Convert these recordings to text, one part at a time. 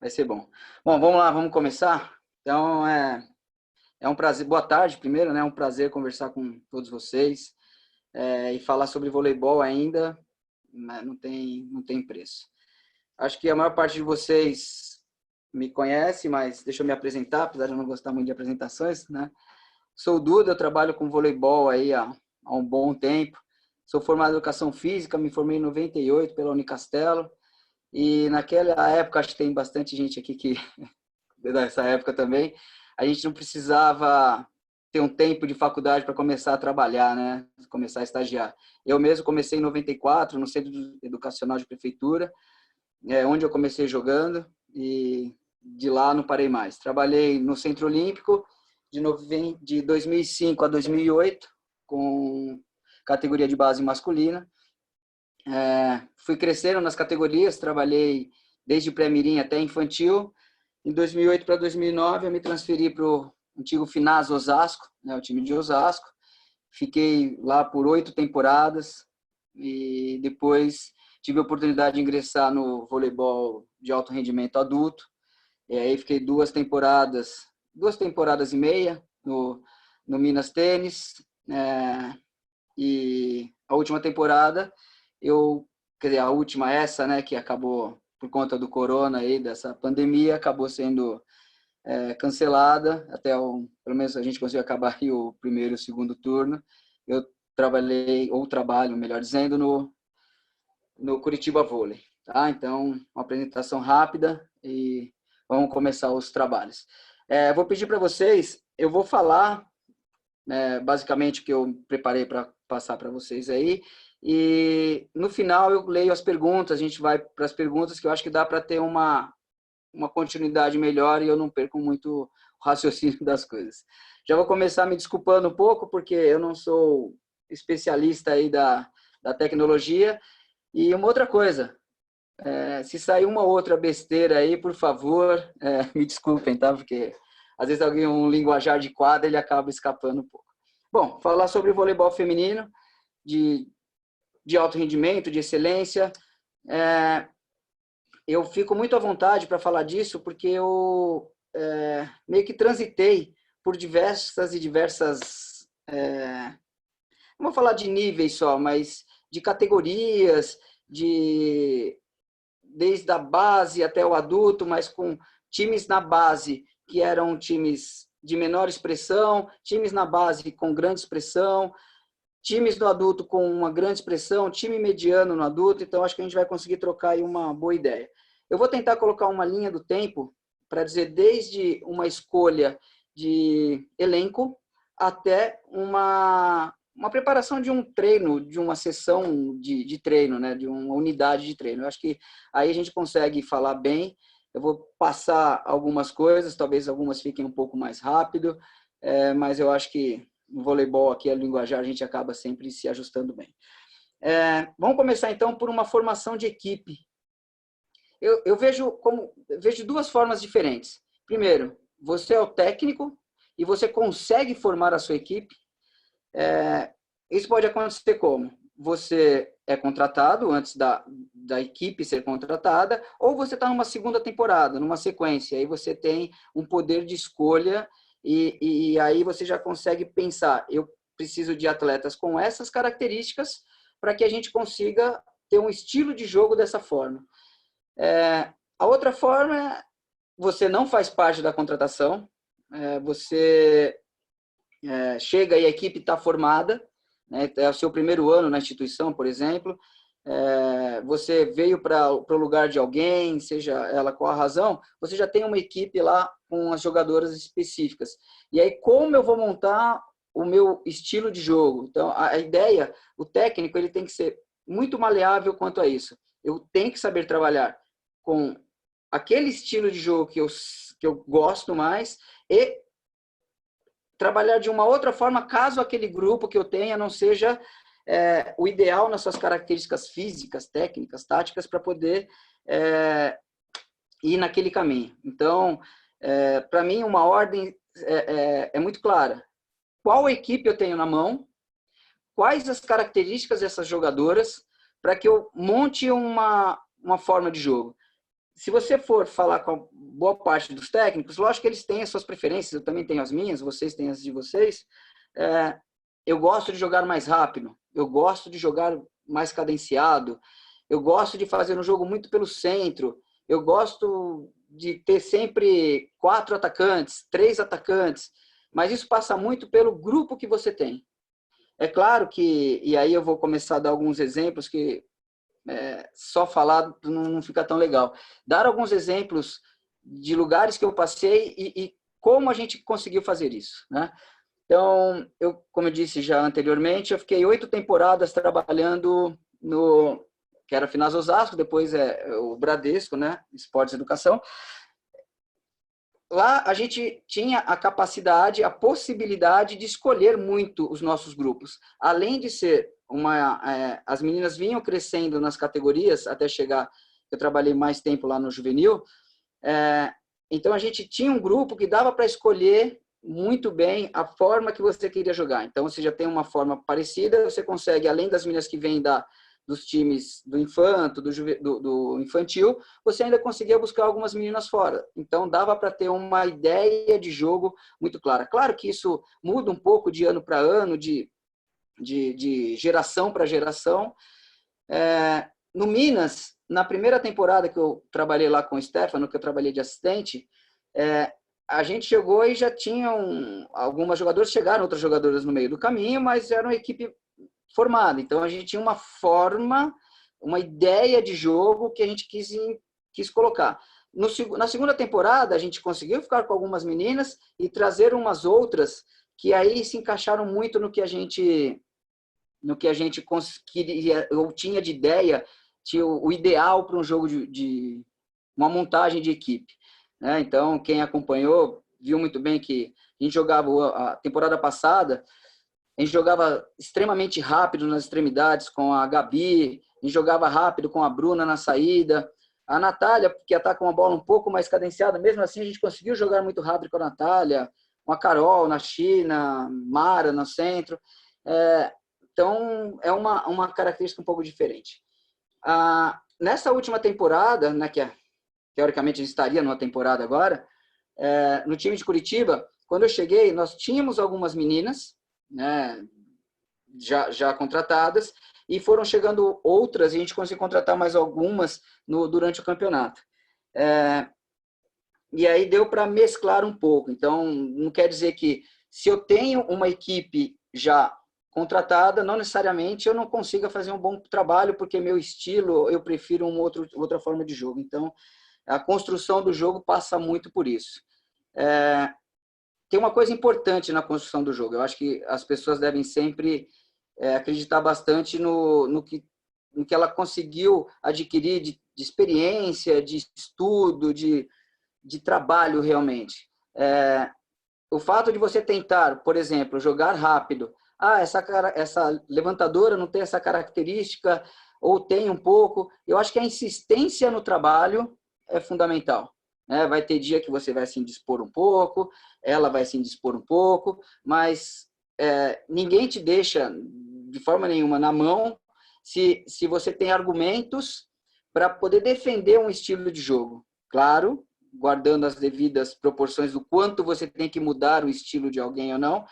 Vai ser bom. Bom, vamos lá, vamos começar? Então, é um prazer. Boa tarde, primeiro, né? É um prazer conversar com todos vocês e falar sobre voleibol ainda, né, não tem preço. Acho que a maior parte de vocês me conhece, mas deixa eu me apresentar, apesar de eu não gostar muito de apresentações, né? Sou o Duda, eu trabalho com voleibol aí há um bom tempo. Sou formado em Educação Física, me formei em 98 pela Unicastelo. E naquela época, acho que tem bastante gente aqui que dessa época também, a gente não precisava ter um tempo de faculdade para começar a trabalhar, né? Começar a estagiar. Eu mesmo comecei em 94 no Centro Educacional de Prefeitura, onde eu comecei jogando e de lá não parei mais. Trabalhei no Centro Olímpico de 2005 a 2008 com categoria de base masculina. Fui crescendo nas categorias, trabalhei desde pré-mirim até infantil. Em 2008 para 2009, eu me transferi para o antigo Finaz Osasco, né, o time de Osasco. Fiquei lá por 8 temporadas e depois tive a oportunidade de ingressar no voleibol de alto rendimento adulto. E aí fiquei duas temporadas e meia no Minas Tênis. E a última temporada, quer dizer, a última essa, né, que acabou por conta do corona aí, dessa pandemia, acabou sendo cancelada, pelo menos a gente conseguiu acabar aí o primeiro e o segundo turno. Eu trabalho, melhor dizendo, no Curitiba Vôlei. Tá? Então, uma apresentação rápida e vamos começar os trabalhos. Vou pedir para vocês, eu vou falar basicamente o que eu preparei para passar para vocês aí, e no final eu leio as perguntas, a gente vai para as perguntas que eu acho que dá para ter uma continuidade melhor e eu não perco muito o raciocínio das coisas. Já vou começar me desculpando um pouco, porque eu não sou especialista aí da tecnologia. E uma outra coisa, se sair uma outra besteira aí, por favor, me desculpem, tá? Porque às vezes alguém, um linguajar de quadra, ele acaba escapando um pouco. Bom, falar sobre voleibol feminino, de alto rendimento, de excelência. Eu fico muito à vontade para falar disso, porque eu meio que transitei por diversas, não vou falar de níveis só, mas de categorias, desde a base até o adulto, mas com times na base que eram times de menor expressão, times na base com grande expressão, times no adulto com uma grande expressão, time mediano no adulto. Então acho que a gente vai conseguir trocar aí uma boa ideia. Eu vou tentar colocar uma linha do tempo para dizer desde uma escolha de elenco até uma preparação de um treino, de uma sessão de treino, né, de uma unidade de treino. Eu acho que aí a gente consegue falar bem. Eu vou passar algumas coisas, talvez algumas fiquem um pouco mais rápido, mas eu acho que no voleibol aqui, a linguajar, a gente acaba sempre se ajustando bem. Vamos começar então por uma formação de equipe. Eu vejo duas formas diferentes. Primeiro, você é o técnico e você consegue formar a sua equipe. Isso pode acontecer como? Você é contratado antes da equipe ser contratada, ou você está numa segunda temporada, numa sequência, aí você tem um poder de escolha e aí você já consegue pensar, eu preciso de atletas com essas características para que a gente consiga ter um estilo de jogo dessa forma. A outra forma, você não faz parte da contratação, você chega e a equipe está formada, né, é o seu primeiro ano na instituição, por exemplo, você veio para o lugar de alguém, seja ela qual a razão, você já tem uma equipe lá com as jogadoras específicas. E aí, como eu vou montar o meu estilo de jogo? Então, a ideia, o técnico, ele tem que ser muito maleável quanto a isso. Eu tenho que saber trabalhar com aquele estilo de jogo que eu gosto mais e trabalhar de uma outra forma, caso aquele grupo que eu tenha não seja o ideal nas suas características físicas, técnicas, táticas, para poder ir naquele caminho. Então, para mim, uma ordem é muito clara. Qual equipe eu tenho na mão? Quais as características dessas jogadoras para que eu monte uma forma de jogo? se você for falar com a boa parte dos técnicos, lógico que eles têm as suas preferências, eu também tenho as minhas, vocês têm as de vocês. Eu gosto de jogar mais rápido, eu gosto de jogar mais cadenciado, eu gosto de fazer um jogo muito pelo centro, eu gosto de ter sempre 4 atacantes, 3 atacantes, mas isso passa muito pelo grupo que você tem. É claro que, e aí eu vou começar a dar alguns exemplos que só falar não fica tão legal. Dar alguns exemplos de lugares que eu passei e como a gente conseguiu fazer isso, né? Então, como eu disse já anteriormente, eu fiquei 8 temporadas trabalhando no que era Finaz Osasco, depois o Bradesco, né? Esportes e Educação. Lá a gente tinha a capacidade, a possibilidade de escolher muito os nossos grupos. Além de ser as meninas vinham crescendo nas categorias até chegar, eu trabalhei mais tempo lá no juvenil, então a gente tinha um grupo que dava para escolher muito bem a forma que você queria jogar. Então você já tem uma forma parecida, você consegue, além das meninas que vêm dos times do infanto, do infantil, você ainda conseguia buscar algumas meninas fora. Então, dava para ter uma ideia de jogo muito clara. Claro que isso muda um pouco de ano para ano, de geração para geração. No Minas, na primeira temporada que eu trabalhei lá com o Stefano, que eu trabalhei de assistente, a gente chegou e já tinham algumas jogadoras, chegaram outras jogadoras no meio do caminho, mas era uma equipe formada. Então, a gente tinha uma forma, uma ideia de jogo que a gente quis colocar. Na segunda temporada, a gente conseguiu ficar com algumas meninas e trazer umas outras que aí se encaixaram muito no que a gente queria, ou tinha de ideia, tinha o ideal para um jogo de uma montagem de equipe. Né? Então, quem acompanhou viu muito bem que a gente jogava a temporada passada, a gente jogava extremamente rápido nas extremidades com a Gabi, a gente jogava rápido com a Bruna na saída. A Natália, que ataca uma bola um pouco mais cadenciada, mesmo assim a gente conseguiu jogar muito rápido com a Natália, com a Carol na China, Mara no centro. Então, é uma característica um pouco diferente. Nessa última temporada, né, que teoricamente a gente estaria numa temporada agora, no time de Curitiba, quando eu cheguei, nós tínhamos algumas meninas, né, já contratadas, e foram chegando outras, e a gente conseguiu contratar mais algumas durante o campeonato. E aí deu para mesclar um pouco. Então, não quer dizer que se eu tenho uma equipe já contratada, não necessariamente eu não consiga fazer um bom trabalho, porque meu estilo, eu prefiro outra forma de jogo. Então, a construção do jogo passa muito por isso. Tem uma coisa importante na construção do jogo. Eu acho que as pessoas devem sempre acreditar bastante no que ela conseguiu adquirir de experiência, de estudo, de trabalho realmente. O fato de você tentar, por exemplo, jogar rápido, essa levantadora não tem essa característica, ou tem um pouco, eu acho que a insistência no trabalho é fundamental. Vai ter dia que você vai se indispor um pouco, ela vai se indispor um pouco, mas ninguém te deixa de forma nenhuma na mão se você tem argumentos para poder defender um estilo de jogo. Claro, guardando as devidas proporções do quanto você tem que mudar o estilo de alguém ou não.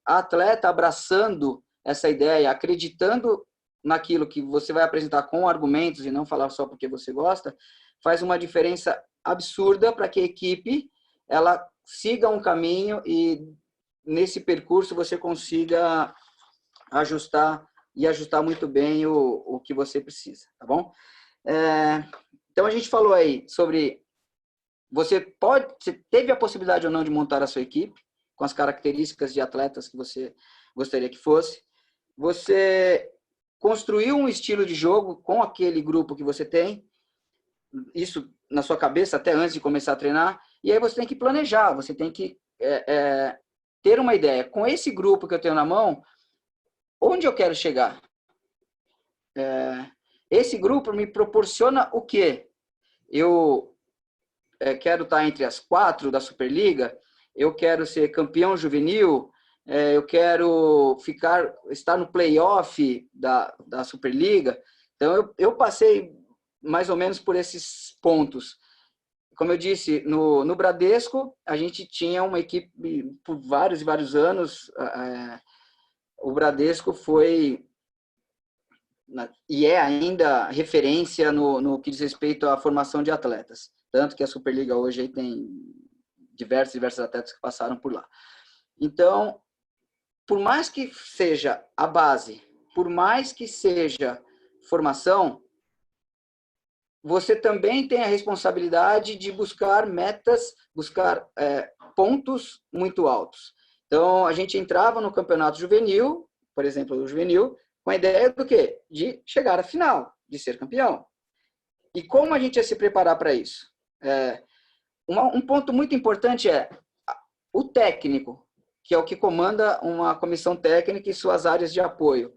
A atleta abraçando essa ideia, acreditando naquilo que você vai apresentar com argumentos e não falar só porque você gosta, faz uma diferença absurda para que a equipe ela siga um caminho e nesse percurso você consiga ajustar muito bem o que você precisa, tá bom? Então a gente falou aí sobre você teve a possibilidade ou não de montar a sua equipe com as características de atletas que você gostaria que fosse. Você construiu um estilo de jogo com aquele grupo que você tem, isso na sua cabeça até antes de começar a treinar, e aí você tem que planejar, você tem que ter uma ideia. Com esse grupo que eu tenho na mão, onde eu quero chegar? Esse grupo me proporciona o quê? Eu quero estar entre as 4 da Superliga, eu quero ser campeão juvenil, eu quero estar no playoff da Superliga. Então, eu passei mais ou menos por esses pontos. Como eu disse, no Bradesco, a gente tinha uma equipe por vários e vários anos. O Bradesco foi e é ainda referência no que diz respeito à formação de atletas. Tanto que a Superliga hoje aí tem diversos atletas que passaram por lá. Então, por mais que seja a base, por mais que seja formação, você também tem a responsabilidade de buscar metas, buscar pontos muito altos. Então, a gente entrava no campeonato juvenil, por exemplo, o juvenil, com a ideia do quê? De chegar à final, de ser campeão. E como a gente ia se preparar para isso? Um ponto muito importante é o técnico, que é o que comanda uma comissão técnica e suas áreas de apoio.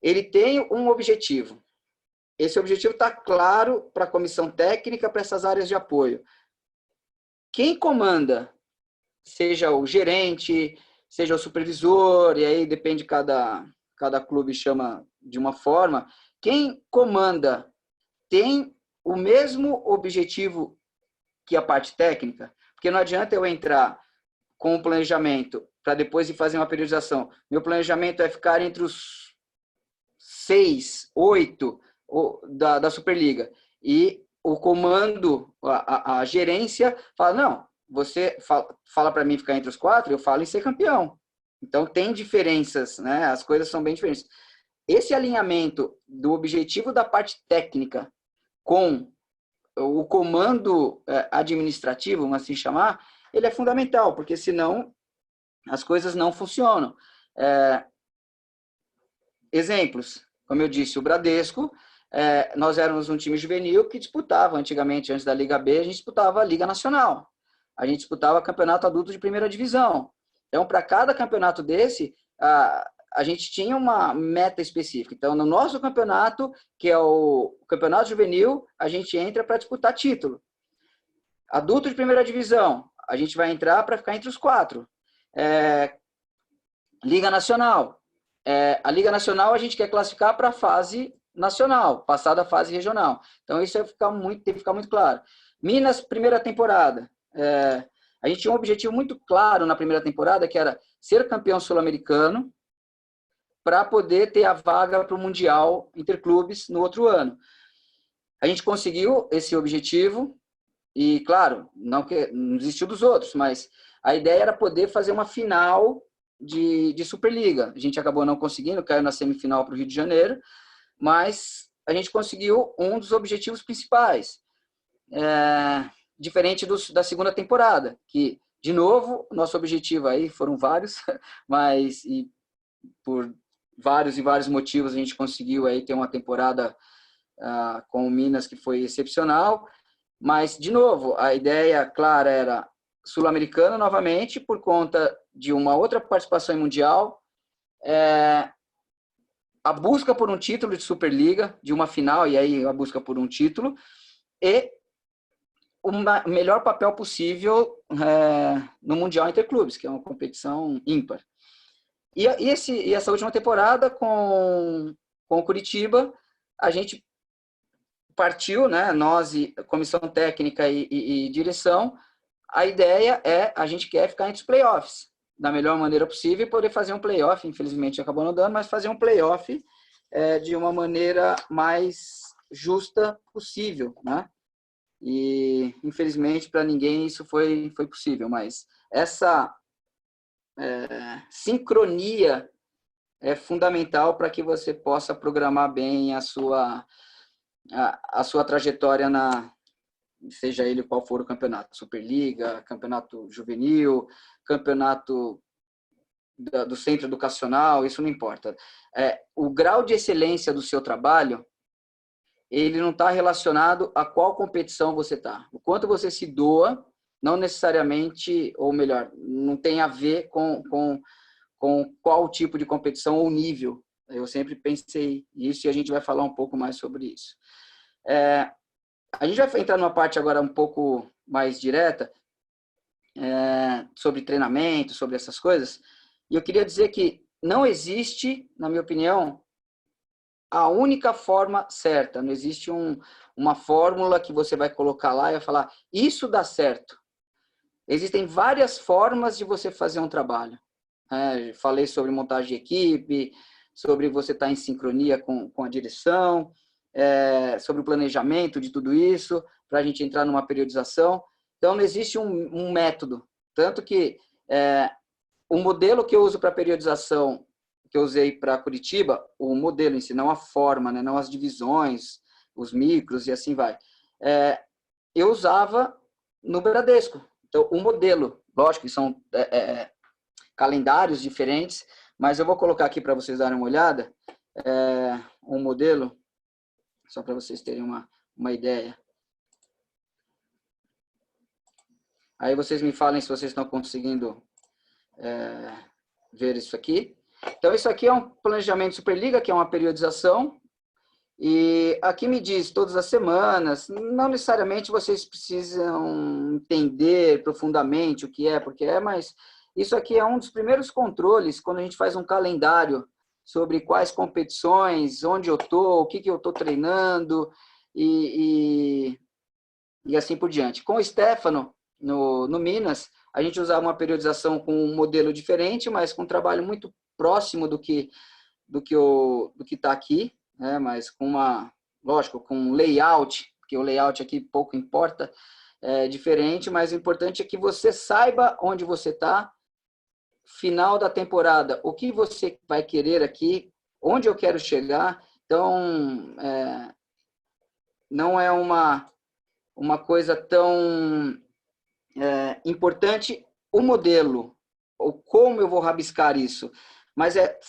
Ele tem um objetivo. Esse objetivo está claro para a comissão técnica, para essas áreas de apoio. Quem comanda, seja o gerente, seja o supervisor, e aí depende, cada clube chama de uma forma, quem comanda tem o mesmo objetivo que a parte técnica, porque não adianta eu entrar com um planejamento para depois ir fazer uma periodização. Meu planejamento é ficar entre os 6, 8 da Superliga. E o comando, a gerência, fala, não, você fala para mim ficar entre os 4, eu falo em ser campeão. Então, tem diferenças, né? As coisas são bem diferentes. Esse alinhamento do objetivo da parte técnica com o comando administrativo, vamos assim chamar, ele é fundamental, porque senão as coisas não funcionam. Exemplos, como eu disse, o Bradesco, nós éramos um time juvenil que disputava, antigamente, antes da Liga B, a gente disputava a Liga Nacional. A gente disputava campeonato adulto de primeira divisão. Então, para cada campeonato desse, a gente tinha uma meta específica. Então, no nosso campeonato, que é o campeonato juvenil, a gente entra para disputar título. Adulto de primeira divisão, a gente vai entrar para ficar entre os 4. Liga Nacional. A Liga Nacional a gente quer classificar para a fase nacional, passar da fase regional. Então, isso tem que ficar muito claro. Minas, primeira temporada. A gente tinha um objetivo muito claro na primeira temporada, que era ser campeão sul-americano para poder ter a vaga para o Mundial Interclubes no outro ano. A gente conseguiu esse objetivo e, claro, não desistiu dos outros, mas a ideia era poder fazer uma final de Superliga. A gente acabou não conseguindo, caiu na semifinal para o Rio de Janeiro, mas a gente conseguiu um dos objetivos principais. Diferente da segunda temporada, que, de novo, nosso objetivo aí foram vários, mas por vários e vários motivos a gente conseguiu aí ter uma temporada com o Minas que foi excepcional, mas, de novo, a ideia clara era sul-americana novamente, por conta de uma outra participação em Mundial, a busca por um título de Superliga, de uma final, e aí a busca por um título, e o melhor papel possível no Mundial Interclubes, que é uma competição ímpar. E essa última temporada com o Curitiba, a gente partiu, né, nós, comissão técnica e direção, a ideia a gente quer ficar entre os playoffs, da melhor maneira possível, e poder fazer um playoff, infelizmente acabou não dando, mas fazer um playoff de uma maneira mais justa possível, né? E, infelizmente, para ninguém isso foi possível, mas essa sincronia é fundamental para que você possa programar bem a sua trajetória seja ele qual for o campeonato, Superliga, campeonato juvenil, campeonato do centro educacional, isso não importa. O grau de excelência do seu trabalho, ele não está relacionado a qual competição você está. O quanto você se doa, não necessariamente, ou melhor, não tem a ver com qual tipo de competição ou nível. Eu sempre pensei nisso e a gente vai falar um pouco mais sobre isso. A gente vai entrar numa parte agora um pouco mais direta, sobre treinamento, sobre essas coisas, e eu queria dizer que não existe, na minha opinião, a única forma certa, não existe uma fórmula que você vai colocar lá e vai falar, isso dá certo. Existem várias formas de você fazer um trabalho. Falei sobre montagem de equipe, sobre você estar em sincronia com a direção, sobre o planejamento de tudo isso, para a gente entrar numa periodização. Então, não existe um método. Tanto que o modelo que eu uso para periodização, que eu usei para Curitiba, o modelo em si, não a forma, né, não as divisões, os micros e assim vai. Eu usava no Bradesco. Então, o modelo, lógico que são calendários diferentes, mas eu vou colocar aqui para vocês darem uma olhada, um modelo, só para vocês terem uma ideia. Aí vocês me falem se vocês estão conseguindo ver isso aqui. Então, isso aqui é um planejamento Superliga, que é uma periodização, e aqui me diz todas as semanas, não necessariamente vocês precisam entender profundamente o que é, porque mas isso aqui é um dos primeiros controles, quando a gente faz um calendário sobre quais competições, onde eu estou, o que eu estou treinando, e assim por diante. Com o Stefano, no Minas, a gente usava uma periodização com um modelo diferente, mas com um trabalho muito próximo do que está aqui, né? Mas com lógico, com um layout, porque o layout aqui pouco importa, é diferente, mas o importante é que você saiba onde você está, final da temporada, o que você vai querer aqui, onde eu quero chegar. Então, não é uma coisa tão importante o modelo, ou como eu vou rabiscar isso, mas é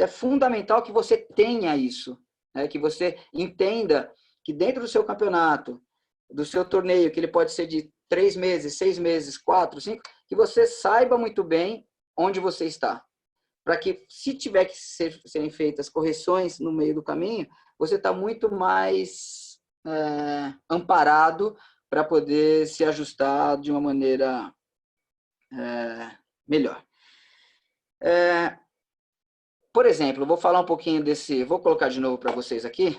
fundamental que você tenha isso, né? Que você entenda que dentro do seu campeonato, do seu torneio, que ele pode ser de 3 meses, 6 meses, 4, 5, que você saiba muito bem onde você está. Para que, se tiver que serem feitas correções no meio do caminho, você está muito mais amparado para poder se ajustar de uma maneira melhor. Por exemplo, vou falar um pouquinho vou colocar de novo para vocês aqui,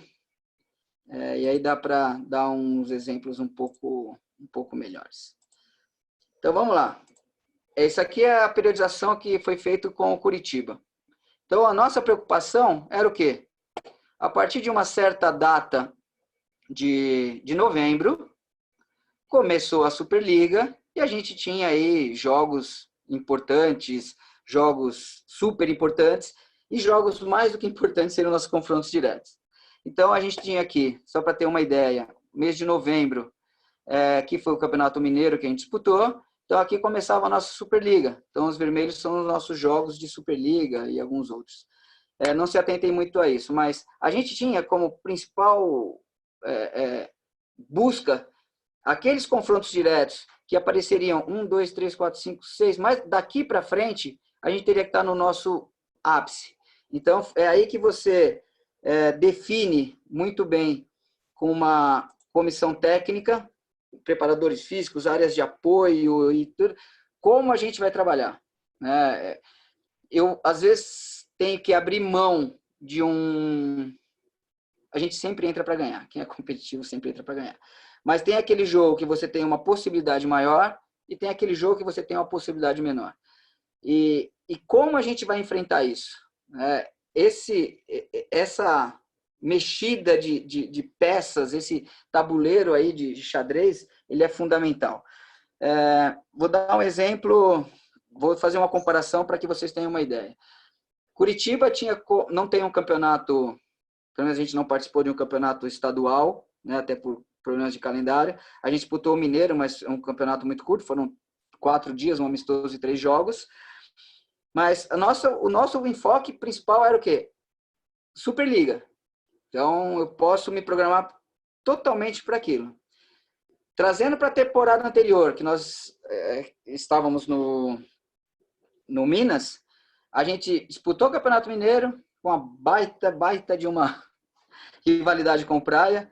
e aí dá para dar uns exemplos um pouco melhores. Então, vamos lá. Isso aqui é a periodização que foi feita com o Curitiba. Então, a nossa preocupação era o quê? A partir de uma certa data de novembro, começou a Superliga e a gente tinha aí jogos importantes, jogos super importantes e jogos mais do que importantes seriam nossos confrontos diretos. Então, a gente tinha aqui, só para ter uma ideia, mês de novembro, que foi o Campeonato Mineiro que a gente disputou. Então, aqui começava a nossa Superliga. Então, os vermelhos são os nossos jogos de Superliga e alguns outros. Não se atentem muito a isso, mas a gente tinha como principal busca aqueles confrontos diretos que apareceriam 1, 2, 3, 4, 5, 6, mas daqui para frente a gente teria que estar no nosso ápice. Então, é aí que você define muito bem com uma comissão técnica, preparadores físicos, áreas de apoio e tudo, como a gente vai trabalhar. Eu, às vezes, tenho que abrir mão de A gente sempre entra para ganhar. Quem é competitivo sempre entra para ganhar. Mas tem aquele jogo que você tem uma possibilidade maior e tem aquele jogo que você tem uma possibilidade menor. E como a gente vai enfrentar isso? Essa mexida de peças, esse tabuleiro aí de xadrez, ele é fundamental. Vou dar um exemplo, vou fazer uma comparação para que vocês tenham uma ideia. Curitiba não tem um campeonato, pelo menos a gente não participou de um campeonato estadual, né, até por problemas de calendário. A gente disputou o Mineiro, mas é um campeonato muito curto, foram 4 dias, um amistoso e 3 jogos. Mas o nosso enfoque principal era o quê? Superliga. Então, eu posso me programar totalmente para aquilo. Trazendo para a temporada anterior, que nós estávamos no Minas, a gente disputou o Campeonato Mineiro com uma baita de uma rivalidade com o Praia.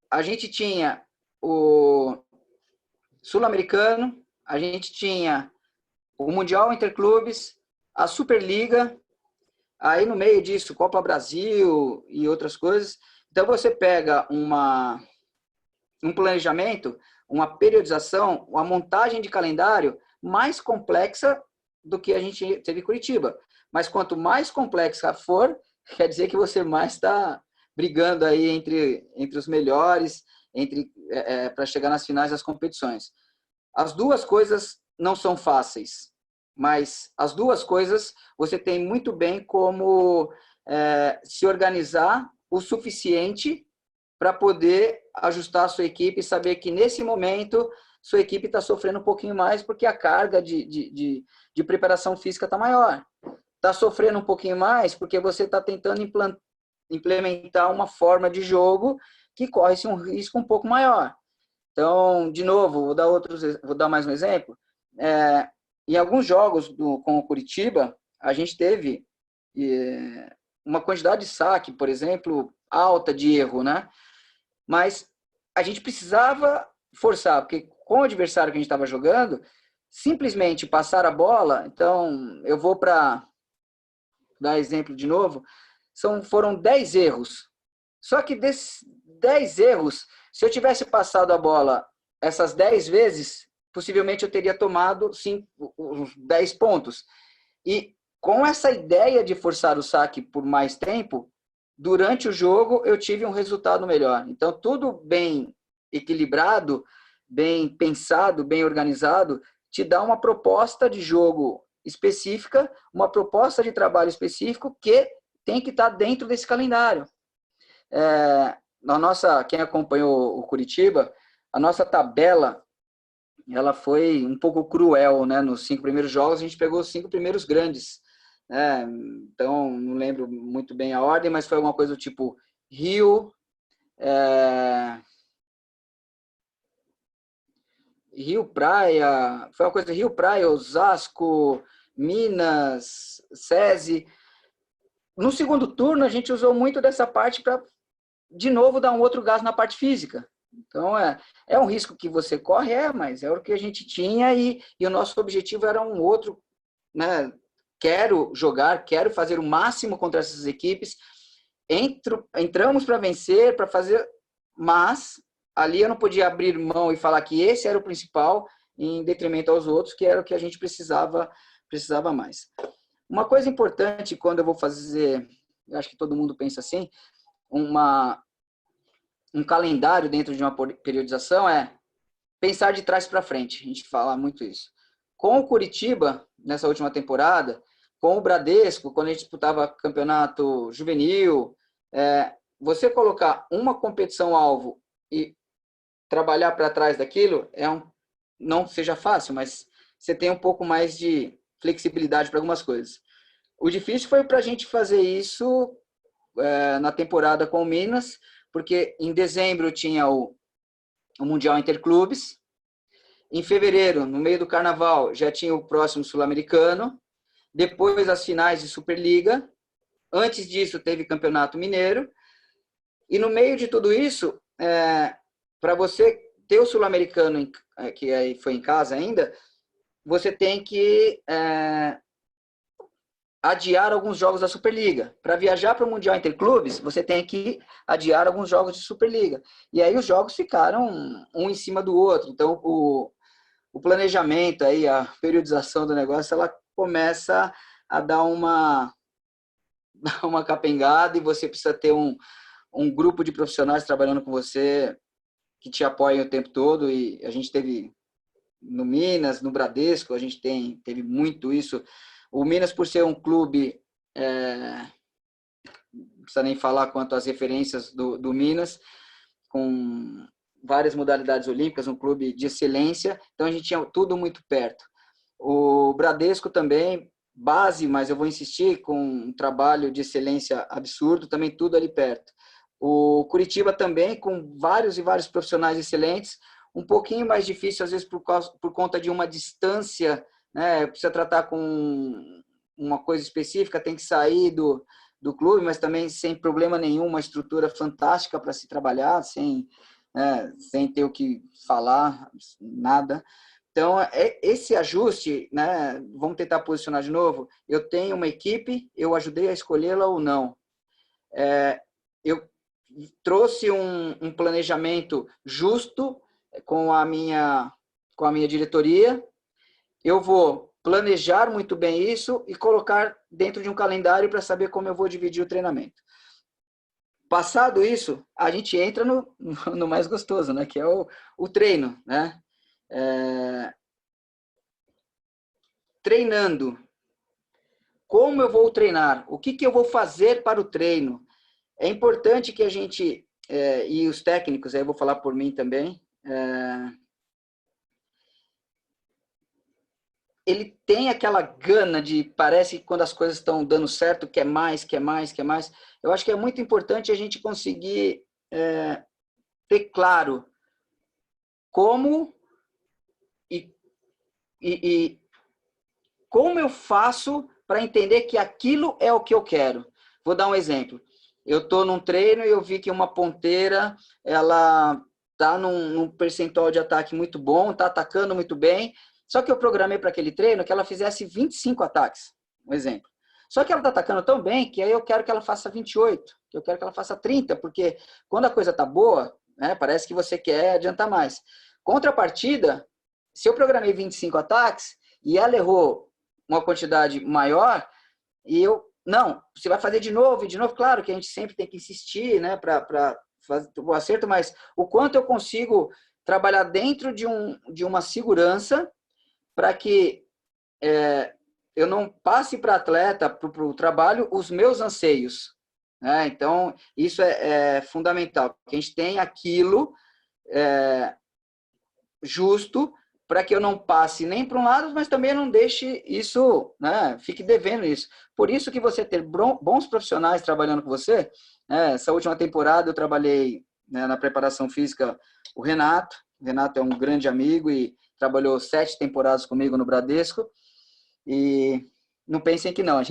A gente tinha o Sul-Americano, a gente tinha o Mundial Interclubes, a Superliga, Aí, no meio disso, Copa Brasil e outras coisas. Então, você pega um planejamento, uma periodização, uma montagem de calendário mais complexa do que a gente teve em Curitiba. Mas quanto mais complexa for, quer dizer que você mais está brigando aí entre os melhores, para chegar nas finais das competições. As duas coisas não são fáceis, mas as duas coisas você tem muito bem como se organizar o suficiente para poder ajustar a sua equipe e saber que nesse momento sua equipe está sofrendo um pouquinho mais porque a carga de preparação física está maior. Está sofrendo um pouquinho mais porque você está tentando implementar uma forma de jogo que corre-se um risco um pouco maior. Então, de novo, vou dar mais um exemplo. Em alguns jogos com o Curitiba, a gente teve uma quantidade de saque, por exemplo, alta de erro, né? Mas a gente precisava forçar, porque com o adversário que a gente estava jogando, simplesmente passar a bola, então eu vou para dar exemplo de novo, foram 10 erros. Só que desses 10 erros, se eu tivesse passado a bola essas 10 vezes, possivelmente eu teria tomado 10 pontos. E com essa ideia de forçar o saque por mais tempo, durante o jogo eu tive um resultado melhor. Então, tudo bem equilibrado, bem pensado, bem organizado, te dá uma proposta de jogo específica, uma proposta de trabalho específico que tem que estar dentro desse calendário. Quem acompanhou o Curitiba, a nossa tabela ela foi um pouco cruel, né? Nos 5 primeiros jogos a gente pegou os 5 primeiros grandes, né? Então não lembro muito bem a ordem, mas foi alguma coisa do tipo Rio, Rio Praia, foi uma coisa Rio Praia, Osasco, Minas, SESI. No segundo turno a gente usou muito dessa parte para de novo dar um outro gás na parte física. Então, é um risco que você corre, mas é o que a gente tinha e o nosso objetivo era um outro, né? Quero jogar, quero fazer o máximo contra essas equipes. Entramos para vencer, para fazer, mas ali eu não podia abrir mão e falar que esse era o principal em detrimento aos outros, que era o que a gente precisava mais. Uma coisa importante quando eu vou fazer, eu acho que todo mundo pensa assim, um calendário dentro de uma periodização é pensar de trás para frente. A gente fala muito isso. Com o Curitiba, nessa última temporada, com o Bradesco, quando a gente disputava campeonato juvenil, você colocar uma competição-alvo e trabalhar para trás daquilo, não seja fácil, mas você tem um pouco mais de flexibilidade para algumas coisas. O difícil foi para a gente fazer isso na temporada com o Minas, porque em dezembro tinha o Mundial Interclubes, em fevereiro, no meio do Carnaval, já tinha o próximo Sul-Americano, depois as finais de Superliga, antes disso teve Campeonato Mineiro, e no meio de tudo isso, para você ter o Sul-Americano, que aí foi em casa ainda, você tem que adiar alguns jogos da Superliga. Para viajar para o Mundial Interclubes, você tem que adiar alguns jogos de Superliga. E aí os jogos ficaram um em cima do outro. Então, o planejamento, aí, a periodização do negócio, ela começa a dar uma capengada e você precisa ter um grupo de profissionais trabalhando com você que te apoiem o tempo todo. E a gente teve no Minas, no Bradesco, a gente teve muito isso. O Minas, por ser um clube, não precisa nem falar quanto às referências do Minas, com várias modalidades olímpicas, um clube de excelência, então a gente tinha tudo muito perto. O Bradesco também, base, mas eu vou insistir, com um trabalho de excelência absurdo, também tudo ali perto. O Curitiba também, com vários e vários profissionais excelentes, um pouquinho mais difícil, às vezes, por conta de uma distância, né? Precisa tratar com uma coisa específica, tem que sair do clube, mas também sem problema nenhum, uma estrutura fantástica para se trabalhar, sem ter o que falar, nada. Então, esse ajuste, né, vamos tentar posicionar de novo, eu tenho uma equipe, eu ajudei a escolhê-la ou não. Eu trouxe um planejamento justo com a minha diretoria, eu vou planejar muito bem isso e colocar dentro de um calendário para saber como eu vou dividir o treinamento. Passado isso, a gente entra no mais gostoso, né? Que é o treino, né? Treinando. Como eu vou treinar? O que eu vou fazer para o treino? É importante que a gente, e os técnicos, aí eu vou falar por mim também, ele tem aquela gana de, parece que quando as coisas estão dando certo, quer mais, quer mais, quer mais. Eu acho que é muito importante a gente conseguir ter claro como e como eu faço para entender que aquilo é o que eu quero. Vou dar um exemplo. Eu estou num treino e eu vi que uma ponteira, ela está num percentual de ataque muito bom, está atacando muito bem, só que eu programei para aquele treino que ela fizesse 25 ataques, um exemplo. Só que ela está atacando tão bem que aí eu quero que ela faça 28, que eu quero que ela faça 30, porque quando a coisa está boa, né, parece que você quer adiantar mais. Contrapartida, se eu programei 25 ataques e ela errou uma quantidade maior, e eu, não, você vai fazer de novo, claro que a gente sempre tem que insistir, né, para fazer o acerto, mas o quanto eu consigo trabalhar dentro de uma segurança para que eu não passe para atleta, para o trabalho, os meus anseios. Né? Então, isso é fundamental, que a gente tenha aquilo justo para que eu não passe nem para um lado, mas também não deixe isso, né, fique devendo isso. Por isso que você ter bons profissionais trabalhando com você, essa última temporada eu trabalhei, né, na preparação física, o Renato é um grande amigo e trabalhou 7 temporadas comigo no Bradesco, e não pensem que não,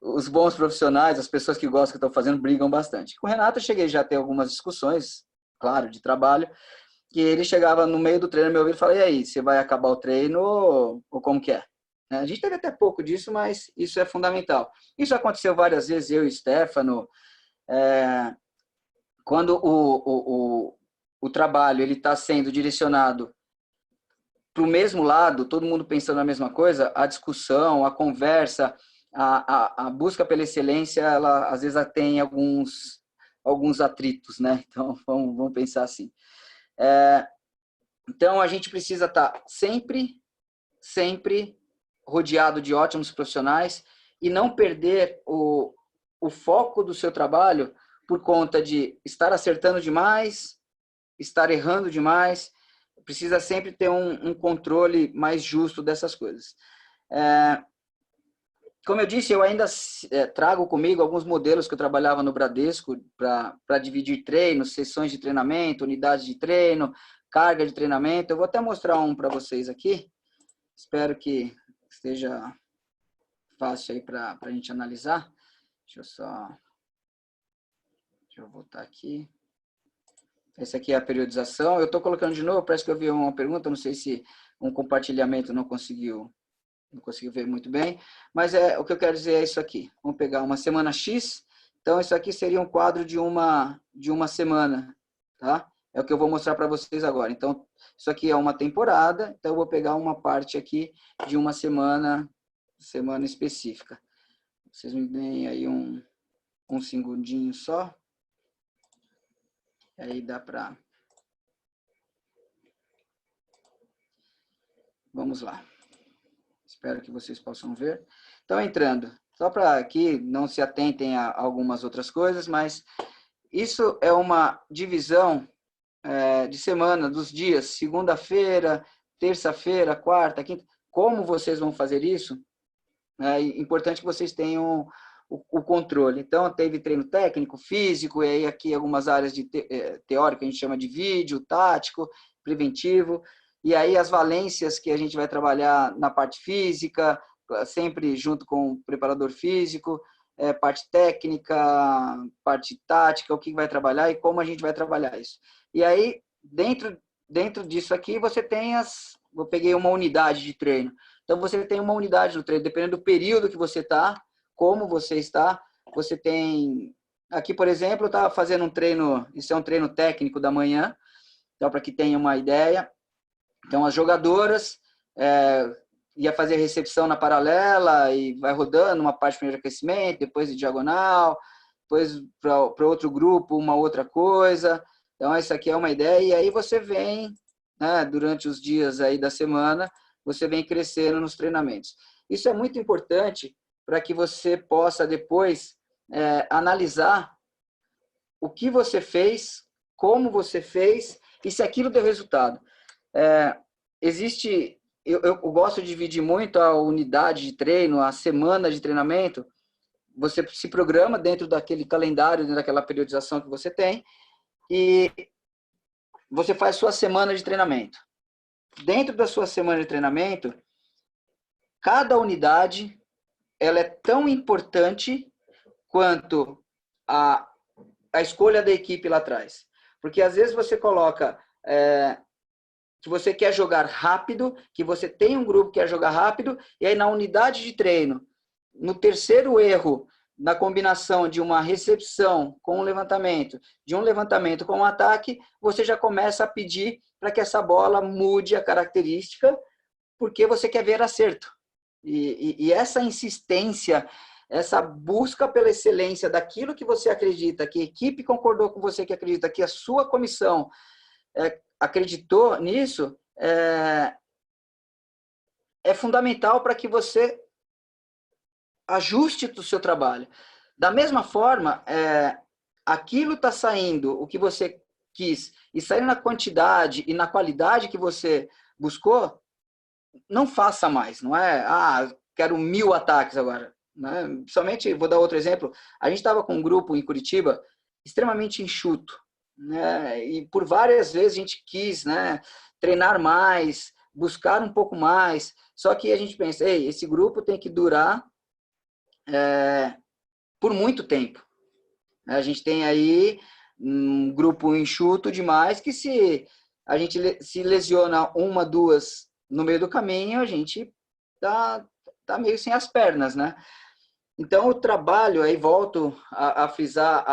os bons profissionais, as pessoas que gostam do que estão fazendo, brigam bastante. Com o Renato eu cheguei já a ter algumas discussões, claro, de trabalho, que ele chegava no meio do treino, meu ouvido, e falava, e aí, você vai acabar o treino ou como que é? A gente teve até pouco disso, mas isso é fundamental. Isso aconteceu várias vezes, eu e o Stefano, quando o trabalho está sendo direcionado para o mesmo lado, todo mundo pensando na mesma coisa, a discussão, a conversa, a busca pela excelência, ela às vezes tem alguns atritos, né? Então, vamos pensar assim. Então, a gente precisa estar sempre rodeado de ótimos profissionais e não perder o foco do seu trabalho por conta de estar acertando demais, estar errando demais. Precisa sempre ter um controle mais justo dessas coisas. Como eu disse, eu ainda trago comigo alguns modelos que eu trabalhava no Bradesco para dividir treinos, sessões de treinamento, unidades de treino, carga de treinamento. Eu vou até mostrar um para vocês aqui. Espero que esteja fácil aí para a gente analisar. Deixa eu voltar aqui. Essa aqui é a periodização. Eu estou colocando de novo, parece que eu vi uma pergunta, não sei se um compartilhamento não conseguiu ver muito bem, mas o que eu quero dizer é isso aqui. Vamos pegar uma semana X, então isso aqui seria um quadro de uma semana, tá? É o que eu vou mostrar para vocês agora. Então, isso aqui é uma temporada, então eu vou pegar uma parte aqui de uma semana específica. Vocês me deem aí um segundinho só. Aí dá para... Vamos lá. Espero que vocês possam ver. Então, entrando, só para que não se atentem a algumas outras coisas, mas isso é uma divisão de semana, dos dias, segunda-feira, terça-feira, quarta, quinta. Como vocês vão fazer isso? É importante que vocês tenham o controle. Então, teve treino técnico, físico, e aí aqui algumas áreas de teórico, a gente chama de vídeo, tático, preventivo, e aí as valências que a gente vai trabalhar na parte física, sempre junto com o preparador físico, parte técnica, parte tática, o que vai trabalhar e como a gente vai trabalhar isso. E aí, dentro disso aqui, você tem eu peguei uma unidade de treino. Então, você tem uma unidade no treino, dependendo do período que você está, como você está, você tem... Aqui, por exemplo, eu estava fazendo um treino, isso é um treino técnico da manhã, então, para que tenha uma ideia. Então, as jogadoras ia fazer recepção na paralela e vai rodando uma parte primeiro de aquecimento, depois de diagonal, depois para outro grupo uma outra coisa. Então, essa aqui é uma ideia. E aí você vem, né, durante os dias aí da semana, você vem crescendo nos treinamentos. Isso é muito importante para que você possa depois analisar o que você fez, como você fez e se aquilo deu resultado. Existe, eu gosto de dividir muito a unidade de treino, a semana de treinamento. Você se programa dentro daquele calendário, dentro daquela periodização que você tem, e você faz sua semana de treinamento. Dentro da sua semana de treinamento, cada unidade ela é tão importante quanto a escolha da equipe lá atrás. Porque às vezes você coloca que você quer jogar rápido, que você tem um grupo que quer jogar rápido, e aí na unidade de treino, no terceiro erro, na combinação de uma recepção com um levantamento, de um levantamento com um ataque, você já começa a pedir para que essa bola mude a característica, porque você quer ver acerto. E essa insistência, essa busca pela excelência daquilo que você acredita, que a equipe concordou com você que acredita, que a sua comissão acreditou nisso, é fundamental para que você ajuste o seu trabalho. Da mesma forma, aquilo está saindo, o que você quis, e saindo na quantidade e na qualidade que você buscou, não faça mais, não é? Quero 1000 ataques agora. Né? Principalmente, vou dar outro exemplo, a gente estava com um grupo em Curitiba extremamente enxuto, né? E por várias vezes a gente quis, né, treinar mais, buscar um pouco mais, só que a gente pensa, esse grupo tem que durar por muito tempo. A gente tem aí um grupo enxuto demais que se a gente se lesiona uma, duas no meio do caminho, a gente tá meio sem as pernas, né? Então, o trabalho, aí volto a frisar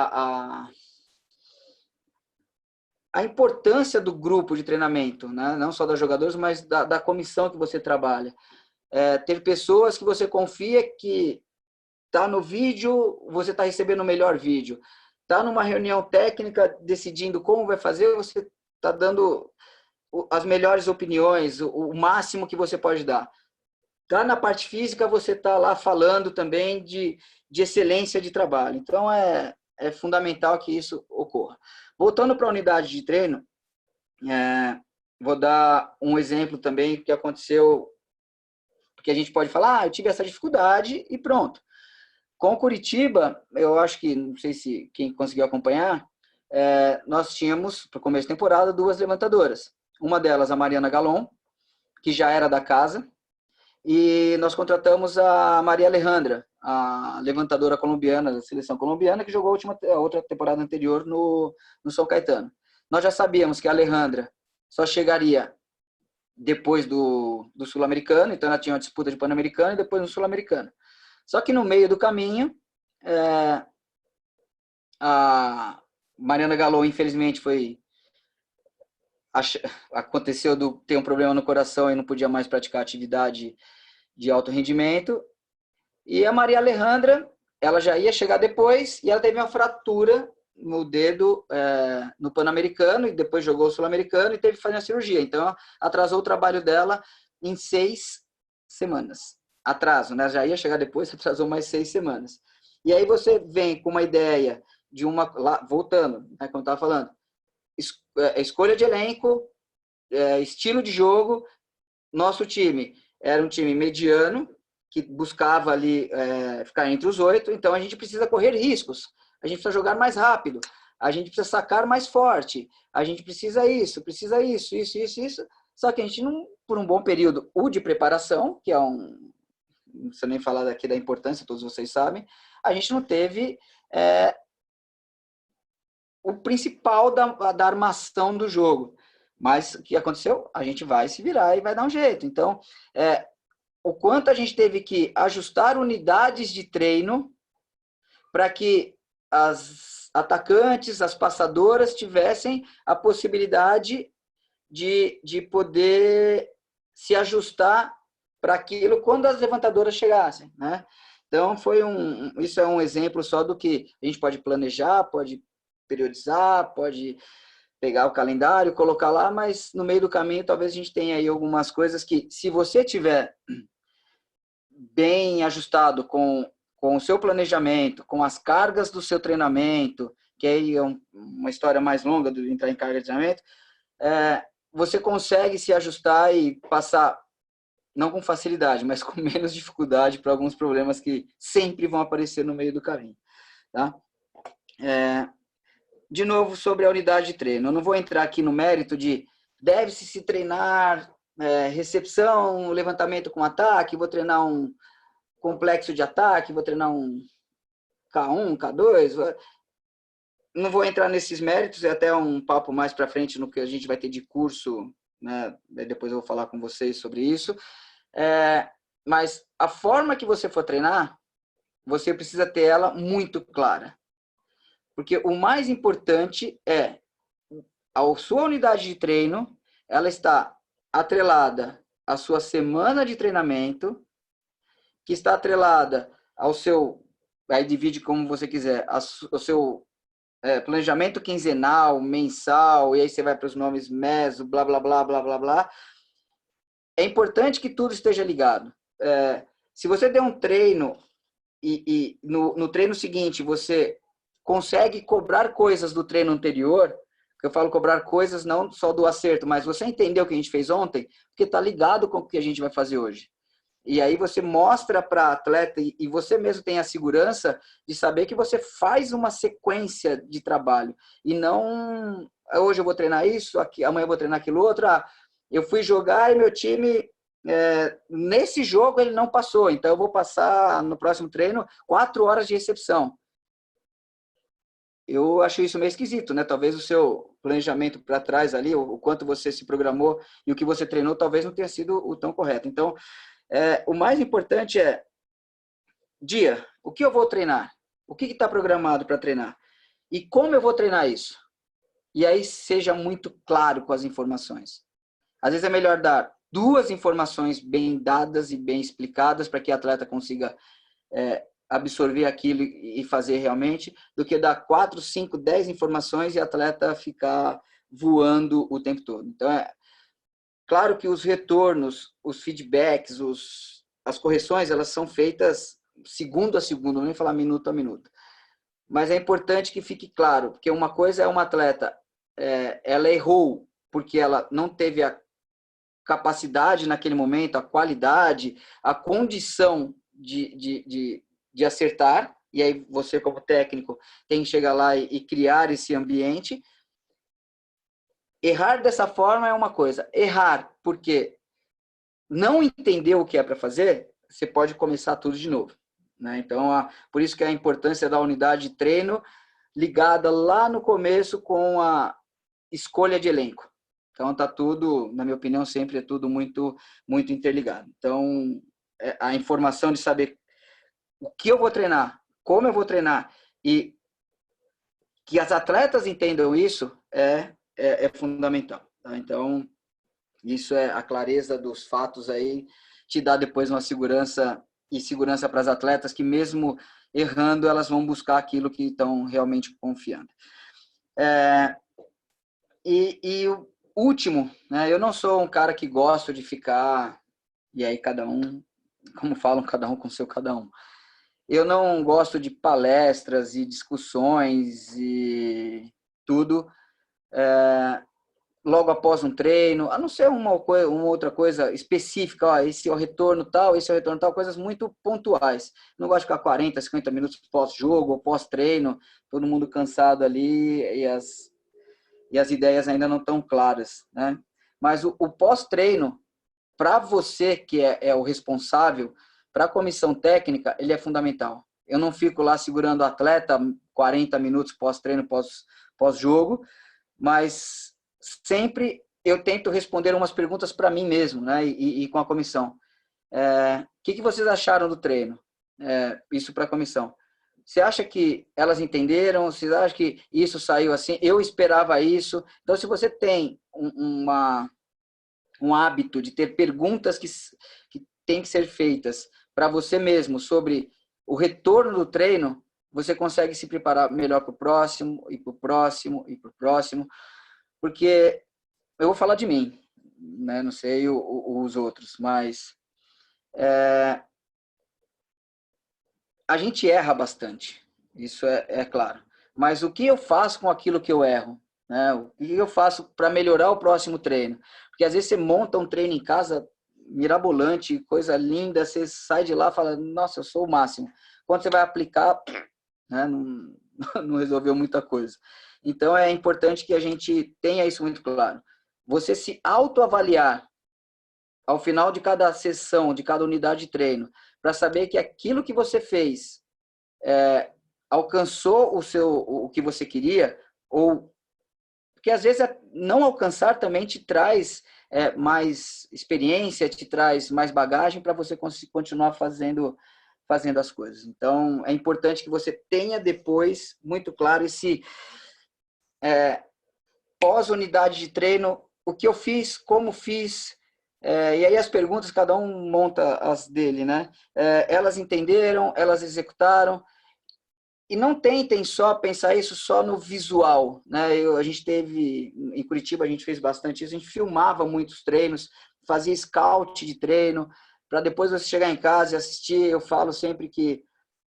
a importância do grupo de treinamento, né? Não só dos jogadores, mas da comissão que você trabalha. Ter pessoas que você confia que tá no vídeo, você está recebendo o melhor vídeo. Tá numa reunião técnica decidindo como vai fazer, você está dando as melhores opiniões, o máximo que você pode dar. Tá na parte física, você está lá falando também de excelência de trabalho. Então, é fundamental que isso ocorra. Voltando para a unidade de treino, vou dar um exemplo também que aconteceu, porque a gente pode falar, eu tive essa dificuldade e pronto. Com o Curitiba, eu acho que, não sei se quem conseguiu acompanhar, nós tínhamos, para o começo da temporada, 2 levantadoras. Uma delas, a Mariana Galon, que já era da casa, e nós contratamos a Maria Alejandra, a levantadora colombiana, da seleção colombiana, que jogou a outra temporada anterior no São Caetano. Nós já sabíamos que a Alejandra só chegaria depois do Sul-Americano, então ela tinha uma disputa de Pan-Americano e depois no Sul-Americano. Só que no meio do caminho, a Mariana Galon, infelizmente, aconteceu de ter um problema no coração e não podia mais praticar atividade de alto rendimento. E a Maria Alejandra, ela já ia chegar depois e ela teve uma fratura no dedo no Pan-Americano e depois jogou o Sul-Americano e teve que fazer uma cirurgia. Então, atrasou o trabalho dela em 6 semanas. Atraso, né? Já ia chegar depois, atrasou mais 6 semanas. E aí você vem com uma ideia de voltando, né, como eu estava falando, escolha de elenco, estilo de jogo. Nosso time era um time mediano, que buscava ali ficar entre os 8, então a gente precisa correr riscos, a gente precisa jogar mais rápido, a gente precisa sacar mais forte, a gente precisa isso, só que a gente não, por um bom período, de preparação, que não precisa nem falar daqui da importância, todos vocês sabem, a gente não teve o principal da armação do jogo. Mas o que aconteceu? A gente vai se virar e vai dar um jeito. Então, o quanto a gente teve que ajustar unidades de treino para que as atacantes, as passadoras tivessem a possibilidade de poder se ajustar para aquilo quando as levantadoras chegassem, né? Então, isso é um exemplo só do que a gente pode planejar, pode periodizar, pode pegar o calendário, colocar lá, mas no meio do caminho talvez a gente tenha aí algumas coisas que, se você tiver bem ajustado com o seu planejamento, com as cargas do seu treinamento, que aí é uma história mais longa do entrar em carga de treinamento, você consegue se ajustar e passar, não com facilidade, mas com menos dificuldade para alguns problemas que sempre vão aparecer no meio do caminho. Tá? De novo, sobre a unidade de treino. Eu não vou entrar aqui no mérito de deve-se se treinar recepção, levantamento com ataque, vou treinar um complexo de ataque, vou treinar um K1, K2. Não vou entrar nesses méritos, é até um papo mais para frente no que a gente vai ter de curso, né? Depois eu vou falar com vocês sobre isso. Mas a forma que você for treinar, você precisa ter ela muito clara. Porque o mais importante é a sua unidade de treino, ela está atrelada à sua semana de treinamento, que está atrelada ao seu, aí divide como você quiser, ao seu planejamento quinzenal, mensal, e aí você vai para os nomes meso, blá, blá, blá, blá, blá, blá. É importante que tudo esteja ligado. Se você der um treino e no treino seguinte você consegue cobrar coisas do treino anterior, que eu falo cobrar coisas não só do acerto, mas você entendeu o que a gente fez ontem, porque está ligado com o que a gente vai fazer hoje. E aí você mostra para a atleta e você mesmo tem a segurança de saber que você faz uma sequência de trabalho. E não, hoje eu vou treinar isso, amanhã eu vou treinar aquilo outro. Eu fui jogar e meu time, nesse jogo ele não passou, então eu vou passar no próximo treino 4 horas de recepção. Eu acho isso meio esquisito, né? Talvez o seu planejamento para trás ali, o quanto você se programou e o que você treinou, talvez não tenha sido o tão correto. Então, o mais importante é o que eu vou treinar? O que está programado para treinar? E como eu vou treinar isso? E aí seja muito claro com as informações. Às vezes é melhor dar 2 informações bem dadas e bem explicadas para que a atleta consiga absorver aquilo e fazer realmente, do que dar 4, 5, 10 informações e a atleta ficar voando o tempo todo. Então, claro que os retornos, os feedbacks, as correções, elas são feitas segundo a segundo, não vou nem falar minuto a minuto. Mas é importante que fique claro, porque uma coisa é uma atleta, ela errou porque ela não teve a capacidade naquele momento, a qualidade, a condição de acertar, e aí você como técnico tem que chegar lá e criar esse ambiente. Errar dessa forma é uma coisa. Errar porque não entendeu o que é para fazer, você pode começar tudo de novo. Né? Então, por isso que a importância da unidade de treino ligada lá no começo com a escolha de elenco. Então, está tudo, na minha opinião, sempre é tudo muito, muito interligado. Então, a informação de saber o que eu vou treinar, como eu vou treinar e que as atletas entendam isso é fundamental. Tá? Então, isso é a clareza dos fatos aí, te dá depois uma segurança e segurança para as atletas que mesmo errando, elas vão buscar aquilo que estão realmente confiando. E o último, né, eu não sou um cara que gosto de ficar, e aí cada um, como falam, cada um com seu cada um. Eu não gosto de palestras e discussões e tudo logo após um treino, a não ser uma outra coisa específica, esse é o retorno tal, esse é o retorno tal, coisas muito pontuais. Não gosto de ficar 40, 50 minutos pós-jogo ou pós-treino, todo mundo cansado ali e as ideias ainda não estão claras. Né? Mas o pós-treino, para você que é o responsável, para a comissão técnica, ele é fundamental. Eu não fico lá segurando o atleta 40 minutos pós-treino, pós-jogo, mas sempre eu tento responder umas perguntas para mim mesmo, né? E com a comissão. O que vocês acharam do treino? Isso para a comissão. Você acha que elas entenderam? Você acha que isso saiu assim? Eu esperava isso. Então, se você tem um hábito de ter perguntas que têm que ser feitas para você mesmo sobre o retorno do treino, você consegue se preparar melhor para o próximo, e para o próximo, e para o próximo. Porque eu vou falar de mim, né? Não sei os outros, mas a gente erra bastante, isso é claro. Mas o que eu faço com aquilo que eu erro? Né? O que eu faço para melhorar o próximo treino? Porque às vezes você monta um treino em casa mirabolante, coisa linda, você sai de lá e fala, nossa, eu sou o máximo. Quando você vai aplicar, né, não resolveu muita coisa. Então é importante que a gente tenha isso muito claro. Você se autoavaliar ao final de cada sessão, de cada unidade de treino, para saber que aquilo que você fez alcançou o que você queria, ou porque às vezes não alcançar também te traz mais experiência, te traz mais bagagem para você continuar fazendo as coisas. Então, é importante que você tenha depois muito claro esse pós-unidade de treino, o que eu fiz, como fiz, e aí as perguntas, cada um monta as dele, né? Elas entenderam, elas executaram, e não tentem só pensar isso só no visual, né? A gente teve, em Curitiba, a gente fez bastante isso, a gente filmava muitos treinos, fazia scout de treino, para depois você chegar em casa e assistir. Eu falo sempre que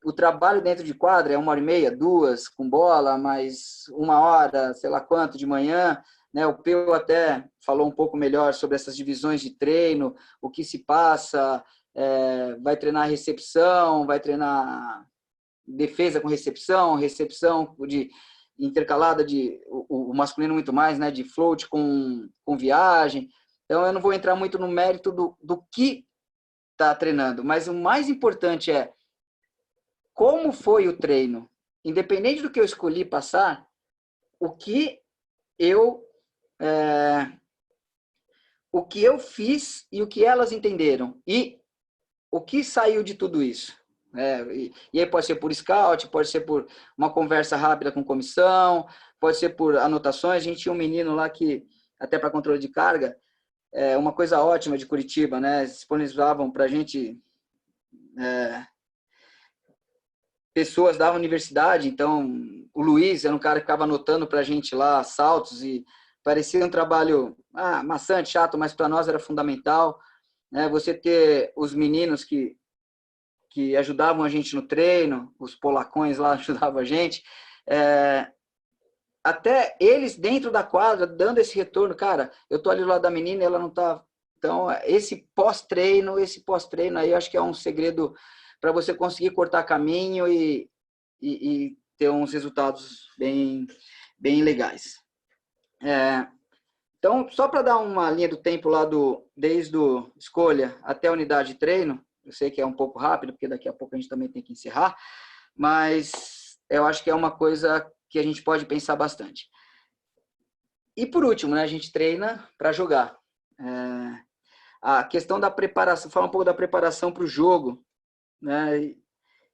o trabalho dentro de quadra é 1h30, 2, com bola, mais 1 hora, sei lá quanto, de manhã, né? O Peu até falou um pouco melhor sobre essas divisões de treino, o que se passa, vai treinar recepção, vai treinar defesa com recepção de intercalada de o masculino muito mais, né, de float com viagem. Então eu não vou entrar muito no mérito do que está treinando, mas o mais importante é como foi o treino, independente do que eu escolhi passar, o que eu fiz e o que elas entenderam e o que saiu de tudo isso. E aí pode ser por scout, pode ser por uma conversa rápida com comissão, pode ser por anotações. A gente tinha um menino lá que, até para controle de carga, uma coisa ótima de Curitiba, né? Disponibilizavam para a gente pessoas da universidade. Então, o Luiz era um cara que ficava anotando para a gente lá saltos e parecia um trabalho maçante, chato, mas para nós era fundamental. Né? Você ter os meninos que ajudavam a gente no treino, os polacões lá ajudavam a gente, até eles dentro da quadra, dando esse retorno, cara, eu tô ali do lado da menina e ela não tá... Então, esse pós-treino aí, eu acho que é um segredo para você conseguir cortar caminho e ter uns resultados bem, bem legais. Então, só para dar uma linha do tempo lá desde a escolha até a unidade de treino, eu sei que é um pouco rápido, porque daqui a pouco a gente também tem que encerrar, mas eu acho que é uma coisa que a gente pode pensar bastante. E por último, né, a gente treina para jogar. A questão da preparação, falar um pouco da preparação para o jogo, né,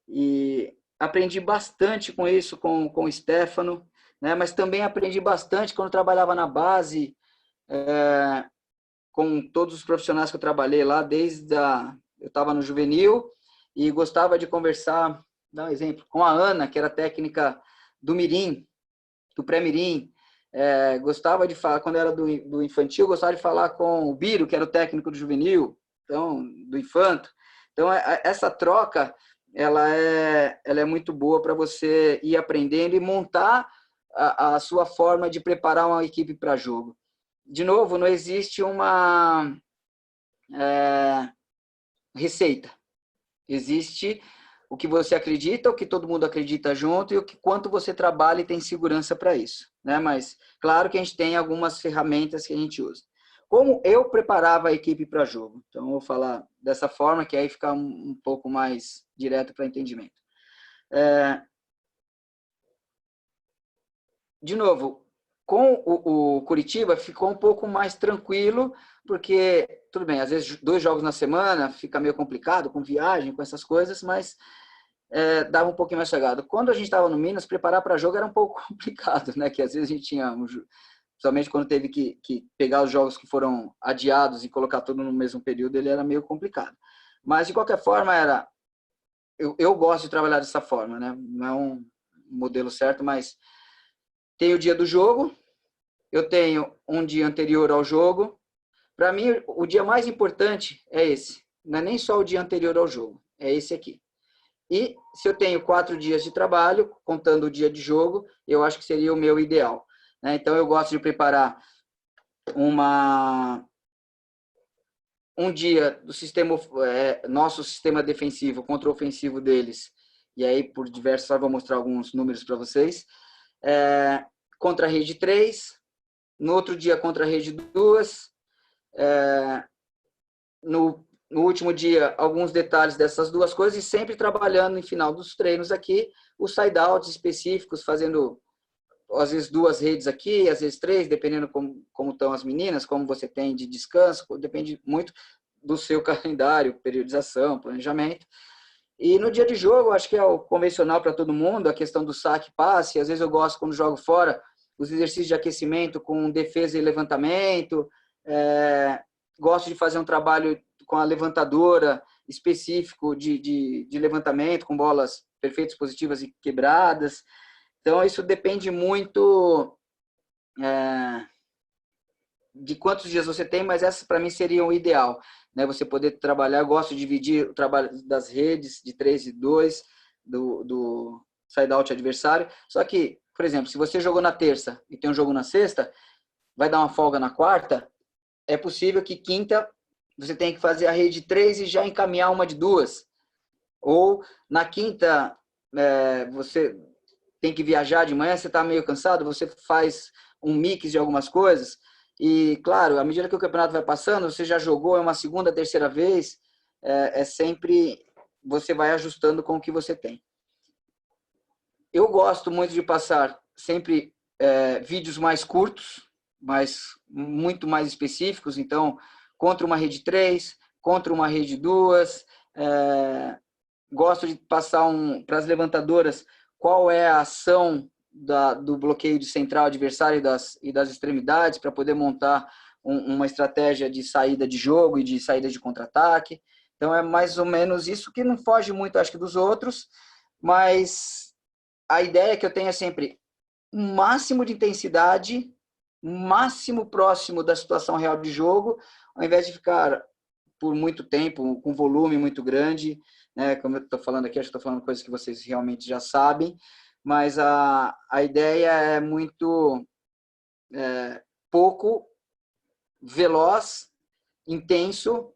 e aprendi bastante com isso com o Stefano, né, mas também aprendi bastante quando trabalhava na base, com todos os profissionais que eu trabalhei lá, eu estava no juvenil e gostava de conversar, dar um exemplo, com a Ana, que era técnica do Mirim, do pré-Mirim. Gostava de falar, quando era do infantil, gostava de falar com o Biro, que era o técnico do juvenil, então, do infanto. Então, essa troca, ela é muito boa para você ir aprendendo e montar a sua forma de preparar uma equipe para jogo. De novo, não existe uma receita. Existe o que você acredita, o que todo mundo acredita junto e quanto você trabalha e tem segurança para isso. Né? Mas, claro que a gente tem algumas ferramentas que a gente usa. Como eu preparava a equipe para jogo? Então, eu vou falar dessa forma, que aí fica um pouco mais direto para entendimento. De novo, Com o Curitiba ficou um pouco mais tranquilo, porque, tudo bem, às vezes 2 jogos na semana fica meio complicado, com viagem, com essas coisas, mas dava um pouquinho mais chegado. Quando a gente estava no Minas, preparar para jogo era um pouco complicado, né? Que às vezes a gente tinha, principalmente quando teve que pegar os jogos que foram adiados e colocar tudo no mesmo período, ele era meio complicado. Mas, de qualquer forma, eu gosto de trabalhar dessa forma, né? Não é um modelo certo, mas tem o dia do jogo, eu tenho um dia anterior ao jogo. Para mim, o dia mais importante é esse. Não é nem só o dia anterior ao jogo, é esse aqui. E se eu tenho 4 dias de trabalho, contando o dia de jogo, eu acho que seria o meu ideal. Então, eu gosto de preparar um dia do sistema, nosso sistema defensivo contra o ofensivo deles. E aí, por diversos, só vou mostrar alguns números para vocês. Contra a rede 3, no outro dia contra a rede 2, no último dia, alguns detalhes dessas duas coisas e sempre trabalhando em final dos treinos aqui, os side-outs específicos, fazendo às vezes 2 redes aqui, às vezes 3, dependendo como estão as meninas, como você tem de descanso, depende muito do seu calendário, periodização, planejamento. E no dia de jogo, acho que é o convencional para todo mundo, a questão do saque passe, às vezes eu gosto quando jogo fora, os exercícios de aquecimento com defesa e levantamento, gosto de fazer um trabalho com a levantadora específico de levantamento, com bolas perfeitas, positivas e quebradas. Então, isso depende muito de quantos dias você tem, mas essa para mim seria o ideal, né? Você poder trabalhar, eu gosto de dividir o trabalho das redes de 3 e 2, do side-out adversário. Só que, por exemplo, se você jogou na terça e tem um jogo na sexta, vai dar uma folga na quarta, é possível que quinta você tenha que fazer a rede 3 e já encaminhar uma de 2. Ou na quinta, você tem que viajar de manhã, você está meio cansado, você faz um mix de algumas coisas. E, claro, à medida que o campeonato vai passando, você já jogou, é uma segunda, terceira vez, sempre você vai ajustando com o que você tem. Eu gosto muito de passar sempre vídeos mais curtos, muito mais específicos. Então, contra uma rede 3, contra uma rede 2. Gosto de passar para as levantadoras qual é a ação do bloqueio de central adversário e das extremidades, para poder montar uma estratégia de saída de jogo e de saída de contra-ataque. Então, é mais ou menos isso, que não foge muito, acho que, dos outros, mas a ideia que eu tenho é sempre um máximo de intensidade, máximo próximo da situação real de jogo, ao invés de ficar por muito tempo, com volume muito grande, né? Como eu estou falando aqui, acho que estou falando coisas que vocês realmente já sabem, mas a ideia é muito pouco, veloz, intenso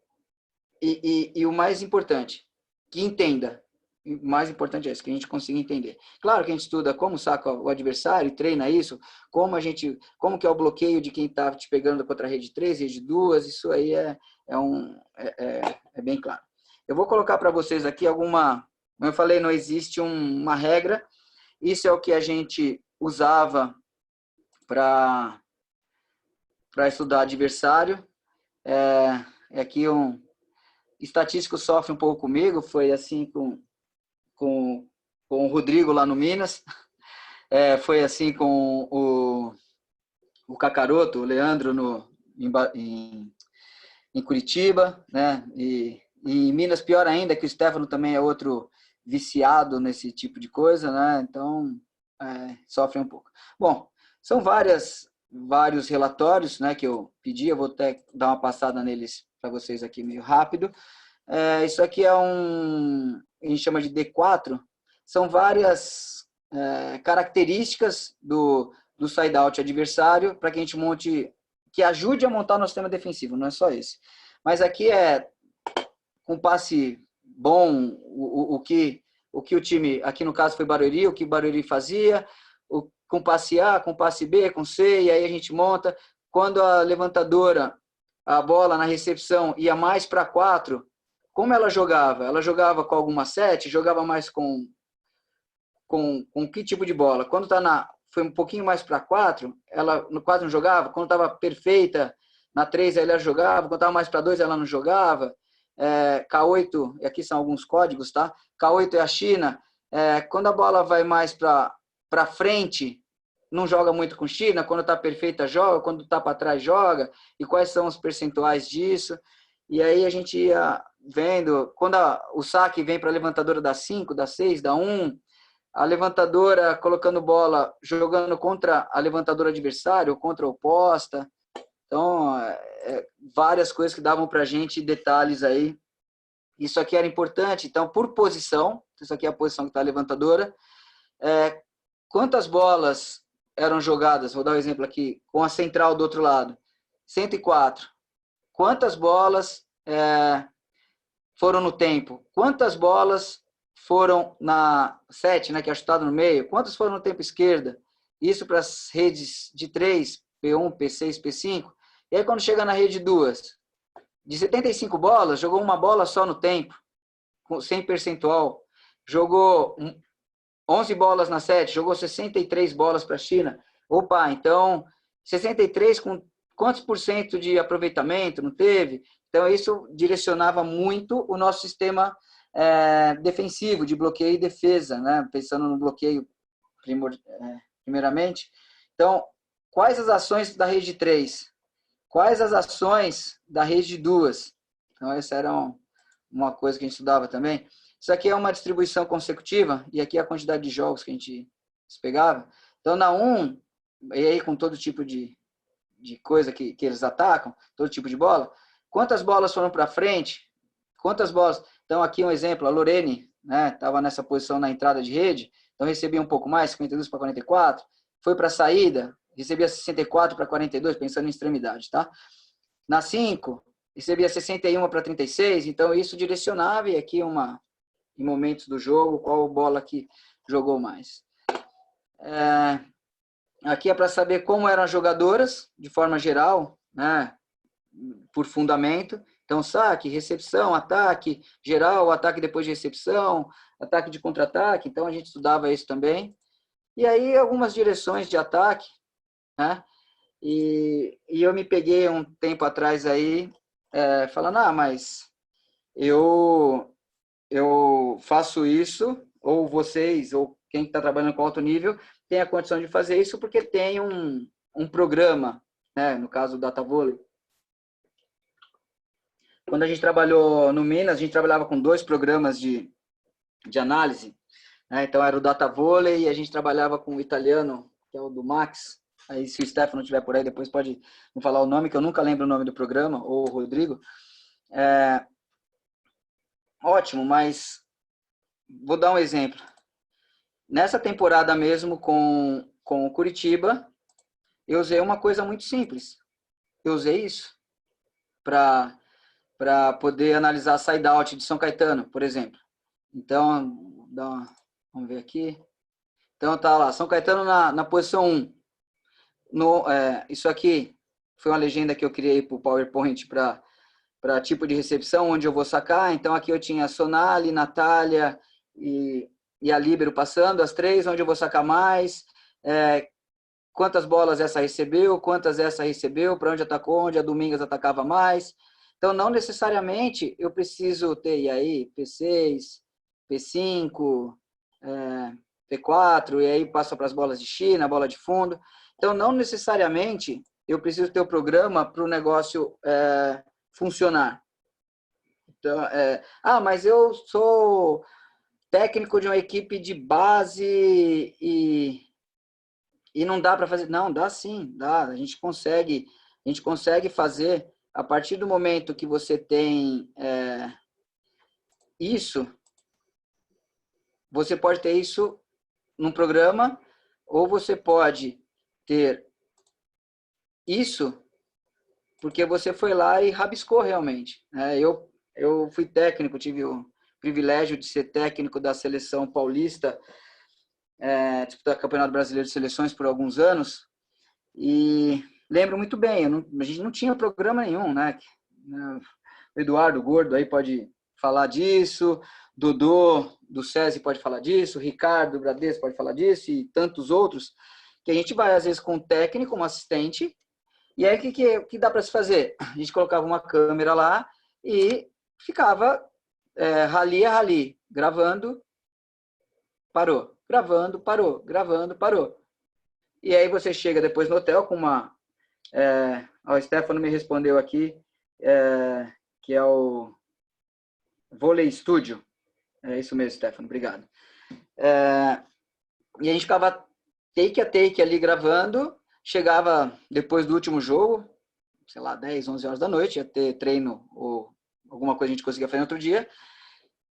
e o mais importante, que entenda. O mais importante é isso, que a gente consiga entender. Claro que a gente estuda como saca o adversário, treina isso, como que é o bloqueio de quem está te pegando contra a rede 3, rede 2, isso aí é bem claro. Eu vou colocar para vocês aqui como eu falei, não existe uma regra, isso é o que a gente usava para estudar adversário. Aqui estatístico sofre um pouco comigo, foi assim com o Rodrigo lá no Minas, foi assim com o Cacaroto, o Leandro em Curitiba, né? E em Minas, pior ainda, que o Stefano também é outro viciado nesse tipo de coisa, né? Então, sofre um pouco. Bom, são vários relatórios, né, que eu pedi, eu vou até dar uma passada neles para vocês aqui meio rápido. Isso aqui a gente chama de D4, são várias características do side-out adversário para que a gente que ajude a montar o nosso sistema defensivo, não é só esse. Mas aqui com passe bom, o que o time, aqui no caso foi Barueri, o que Barueri fazia, com passe A, com passe B, com C, e aí a gente monta. Quando a levantadora, a bola na recepção ia mais para 4, como ela jogava? Ela jogava com alguma 7, jogava mais com que tipo de bola? Quando está foi um pouquinho mais para 4, ela quase não jogava. Quando estava perfeita, na 3 ela jogava. Quando estava mais para 2, ela não jogava. K8, e aqui são alguns códigos, tá? K8 é a China. Quando a bola vai mais para frente, não joga muito com China. Quando está perfeita, joga. Quando está para trás, joga. E quais são os percentuais disso? E aí a gente ia vendo. Quando o saque vem para a levantadora da 5, da 6, da 1, a levantadora colocando bola, jogando contra a levantadora adversária ou contra a oposta. Então, várias coisas que davam para a gente, detalhes aí. Isso aqui era importante. Então, por posição, isso aqui é a posição que está a levantadora. Quantas bolas eram jogadas? Vou dar um exemplo aqui, com a central do outro lado. 104. Quantas bolas foram no tempo? Quantas bolas foram na 7, né, que é chutado no meio? Quantas foram no tempo esquerda? Isso para as redes de 3, P1, P6, P5. E aí, quando chega na rede 2, de 75 bolas, jogou uma bola só no tempo, sem percentual. Jogou 11 bolas na 7, jogou 63 bolas para a China. Opa, então, 63 com quantos por cento de aproveitamento não teve? Então, isso direcionava muito o nosso sistema defensivo, de bloqueio e defesa, né? Pensando no bloqueio primeiramente. Então, quais as ações da rede 3? Quais as ações da rede 2? Então, essa era uma coisa que a gente estudava também. Isso aqui é uma distribuição consecutiva, e aqui é a quantidade de jogos que a gente pegava. Então, na 1, e aí com todo tipo de coisa que eles atacam, todo tipo de bola, quantas bolas foram para frente? Quantas bolas? Então, aqui um exemplo, a Lorene, né, estava nessa posição na entrada de rede, então recebia um pouco mais, 52 para 44, foi para a saída, recebia 64 para 42, pensando em extremidade, tá? Na 5, recebia 61 para 36, então isso direcionava, e aqui em momentos do jogo, qual bola que jogou mais. Aqui é para saber como eram as jogadoras, de forma geral, né, por fundamento. Então, saque, recepção, ataque geral, ataque depois de recepção, ataque de contra-ataque. Então, a gente estudava isso também. E aí, algumas direções de ataque, né? E eu me peguei um tempo atrás aí, falando, mas eu faço isso, ou vocês, ou quem está trabalhando com alto nível, tem a condição de fazer isso porque tem um programa, né? No caso do DataVolley. Quando a gente trabalhou no Minas, a gente trabalhava com 2 programas de análise, né? Então, era o DataVolley e a gente trabalhava com o italiano, que é o do Max. Aí, se o Stefano estiver por aí, depois pode me falar o nome, que eu nunca lembro o nome do programa, ou o Rodrigo. Ótimo, mas vou dar um exemplo. Nessa temporada mesmo com o Curitiba, eu usei uma coisa muito simples. Eu usei isso para poder analisar a side-out de São Caetano, por exemplo. Então, vamos ver aqui. Então, tá lá, São Caetano na posição 1. Isso aqui foi uma legenda que eu criei para o PowerPoint para tipo de recepção, onde eu vou sacar. Então, aqui eu tinha a Sonali, Natália e a Líbero passando, as 3, onde eu vou sacar mais. Quantas bolas essa recebeu, quantas essa recebeu, para onde atacou, onde a Domingas atacava mais. Então, não necessariamente eu preciso ter, e aí, P6, P5, P4, e aí passa para as bolas de China, bola de fundo. Então, não necessariamente eu preciso ter o programa para o negócio funcionar. Então, mas eu sou técnico de uma equipe de base e não dá para fazer. Não, dá sim, dá. A gente consegue fazer a partir do momento que você tem isso. Você pode ter isso num programa, ou você pode ter isso porque você foi lá e rabiscou realmente. Eu fui técnico, tive o privilégio de ser técnico da seleção paulista, disputar Campeonato Brasileiro de Seleções por alguns anos, e lembro muito bem, a gente não tinha programa nenhum, né? O Eduardo Gordo aí pode falar disso, Dodô do SESI pode falar disso, Ricardo do Bradesco pode falar disso, e tantos outros, Que a gente vai, às vezes, com um técnico, um assistente, e aí o que dá para se fazer? A gente colocava uma câmera lá e ficava rali a rali, gravando, parou, gravando, parou, gravando, parou. E aí você chega depois no hotel com uma... o Stefano me respondeu aqui, que é o Vôlei Studio. É isso mesmo, Stefano, obrigado. E a gente ficava take a take ali gravando, chegava depois do último jogo, sei lá, 10, 11 horas da noite, ia ter treino ou alguma coisa a gente conseguia fazer no outro dia,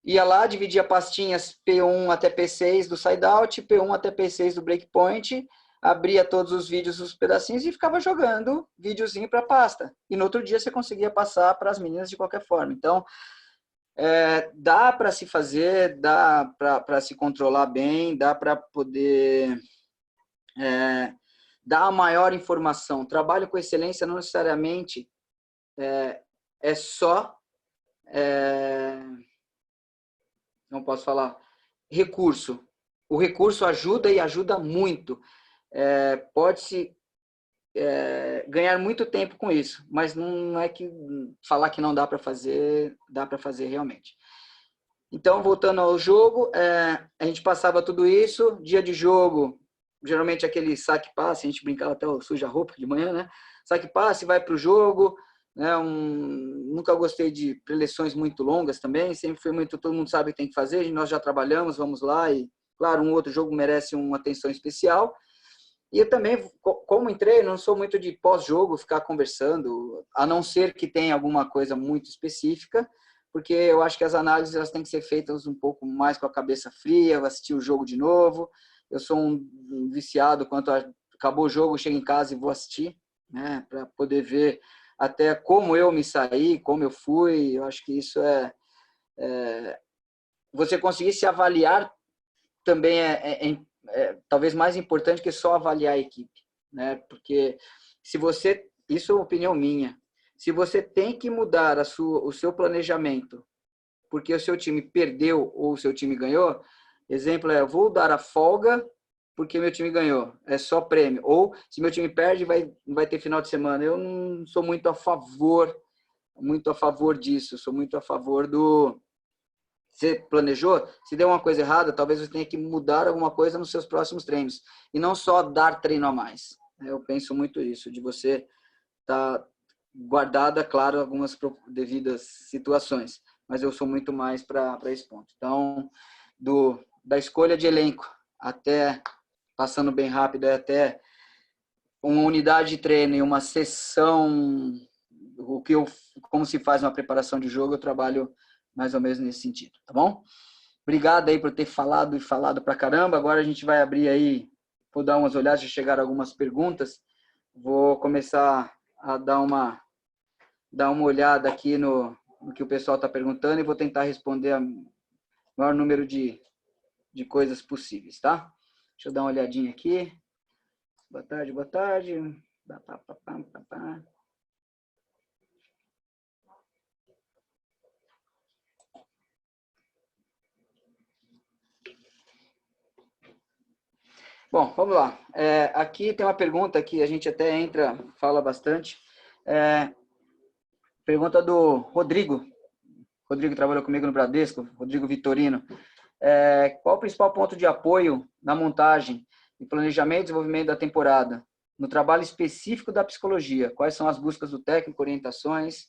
ia lá, dividia pastinhas P1 até P6 do side-out, P1 até P6 do breakpoint, abria todos os vídeos, os pedacinhos e ficava jogando videozinho para a pasta. E no outro dia você conseguia passar para as meninas de qualquer forma. Então, dá para se fazer, dá para se controlar bem, dá para poder dar a maior informação. Trabalho com excelência não necessariamente é só, não posso falar, recurso. O recurso ajuda e ajuda muito. Pode-se ganhar muito tempo com isso, mas não é que falar que não dá para fazer, dá para fazer realmente. Então, voltando ao jogo, a gente passava tudo isso, dia de jogo, geralmente aquele saque-passe, a gente brincava até o suja-roupa de manhã, né? Saque-passe, vai para o jogo, né? Nunca gostei de preleções muito longas também, sempre foi muito, todo mundo sabe o que tem que fazer, nós já trabalhamos, vamos lá, e claro, um outro jogo merece uma atenção especial. E eu também, como entrei, não sou muito de pós-jogo, ficar conversando, a não ser que tenha alguma coisa muito específica, porque eu acho que as análises elas têm que ser feitas um pouco mais com a cabeça fria, assistir o jogo de novo. Eu sou um viciado quanto a acabou o jogo, chego em casa e vou assistir, né, para poder ver até como eu me saí, como eu fui. Eu acho que isso você conseguir se avaliar também talvez mais importante que só avaliar a equipe, né? Porque se você, isso é uma opinião minha, se você tem que mudar o seu planejamento porque o seu time perdeu ou o seu time ganhou, exemplo eu vou dar a folga porque meu time ganhou, é só prêmio. Ou se meu time perde, vai ter final de semana. Eu não sou muito a favor disso, sou muito a favor do... Você planejou? Se deu uma coisa errada, talvez você tenha que mudar alguma coisa nos seus próximos treinos. E não só dar treino a mais. Eu penso muito isso, de você estar guardada, claro, algumas devidas situações. Mas eu sou muito mais para esse ponto. Então, da escolha de elenco até, passando bem rápido, até uma unidade de treino e uma sessão, como se faz uma preparação de jogo, eu trabalho mais ou menos nesse sentido, tá bom? Obrigado aí por ter falado e falado pra caramba. Agora a gente vai abrir aí, vou dar umas olhadas, já chegaram algumas perguntas. Vou começar a dar uma olhada aqui no que o pessoal está perguntando e vou tentar responder o maior número de coisas possíveis, tá? Deixa eu dar uma olhadinha aqui. Boa tarde, boa tarde. Bom, vamos lá. Aqui tem uma pergunta que a gente até fala bastante. Pergunta do Rodrigo. Rodrigo trabalhou comigo no Bradesco, Rodrigo Vitorino. Qual o principal ponto de apoio na montagem e planejamento e desenvolvimento da temporada? No trabalho específico da psicologia, quais são as buscas do técnico, orientações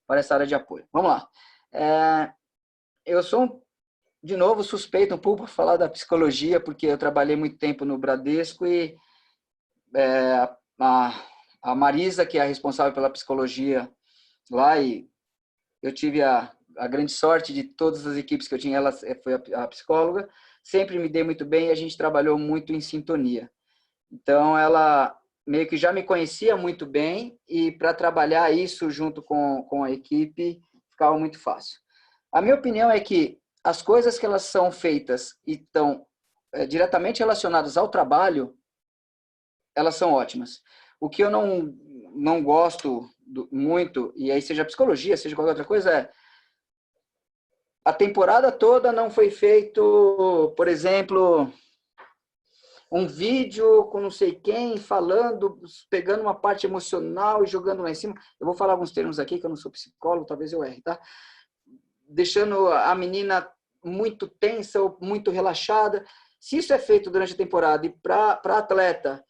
para essa área de apoio? Vamos lá. Eu sou, de novo, suspeito um pouco por falar da psicologia, porque eu trabalhei muito tempo no Bradesco e a Marisa, que é a responsável pela psicologia lá, e eu tive a grande sorte de todas as equipes que eu tinha, ela foi a psicóloga, sempre me dei muito bem e a gente trabalhou muito em sintonia. Então, ela meio que já me conhecia muito bem e para trabalhar isso junto com a equipe ficava muito fácil. A minha opinião é que as coisas que elas são feitas e estão diretamente relacionadas ao trabalho, elas são ótimas. O que eu não gosto muito, e aí seja psicologia, seja qualquer outra coisa, a temporada toda não foi feito, por exemplo, um vídeo com não sei quem, falando, pegando uma parte emocional e jogando lá em cima. Eu vou falar alguns termos aqui, que eu não sou psicólogo, talvez eu erre, tá? Deixando a menina muito tensa ou muito relaxada. Se isso é feito durante a temporada e para atleta,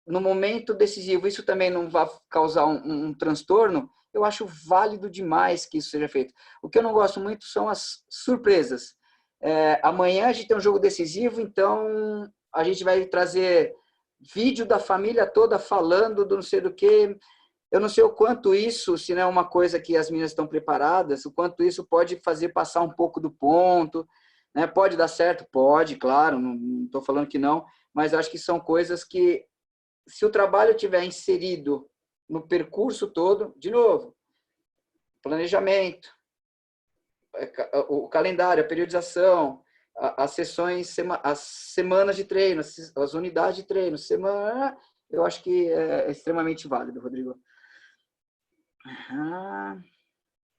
no momento decisivo, isso também não vai causar um transtorno, eu acho válido demais que isso seja feito. O que eu não gosto muito são as surpresas. Amanhã a gente tem um jogo decisivo, então a gente vai trazer vídeo da família toda falando do não sei do que. Eu não sei o quanto isso, se não é uma coisa que as meninas estão preparadas, o quanto isso pode fazer passar um pouco do ponto, né? Pode dar certo? Pode, claro, não estou falando que não, mas acho que são coisas que, se o trabalho tiver inserido no percurso todo, de novo, planejamento, o calendário, a periodização, as sessões, as semanas de treino, as unidades de treino, semana, eu acho que é extremamente válido, Rodrigo.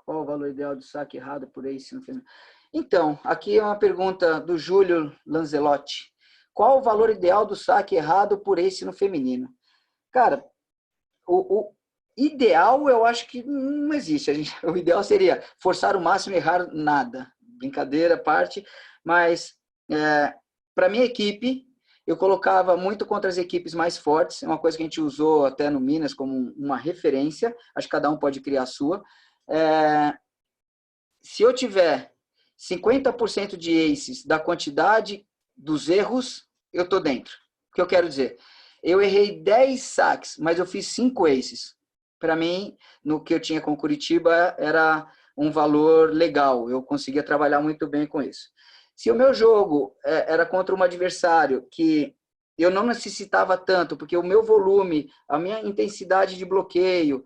Qual o valor ideal do saque errado por ace no feminino? Então, aqui é uma pergunta do Júlio Lanzelotti. Qual o valor ideal do saque errado por ace no feminino? Cara, o ideal eu acho que não existe. O ideal seria forçar o máximo e errar nada. Brincadeira à parte, mas para minha equipe, eu colocava muito contra as equipes mais fortes, é uma coisa que a gente usou até no Minas como uma referência, acho que cada um pode criar a sua. Se eu tiver 50% de aces da quantidade dos erros, eu estou dentro. O que eu quero dizer? Eu errei 10 saques, mas eu fiz 5 aces. Para mim, no que eu tinha com Curitiba, era um valor legal. Eu conseguia trabalhar muito bem com isso. Se o meu jogo era contra um adversário que eu não necessitava tanto, porque o meu volume, a minha intensidade de bloqueio,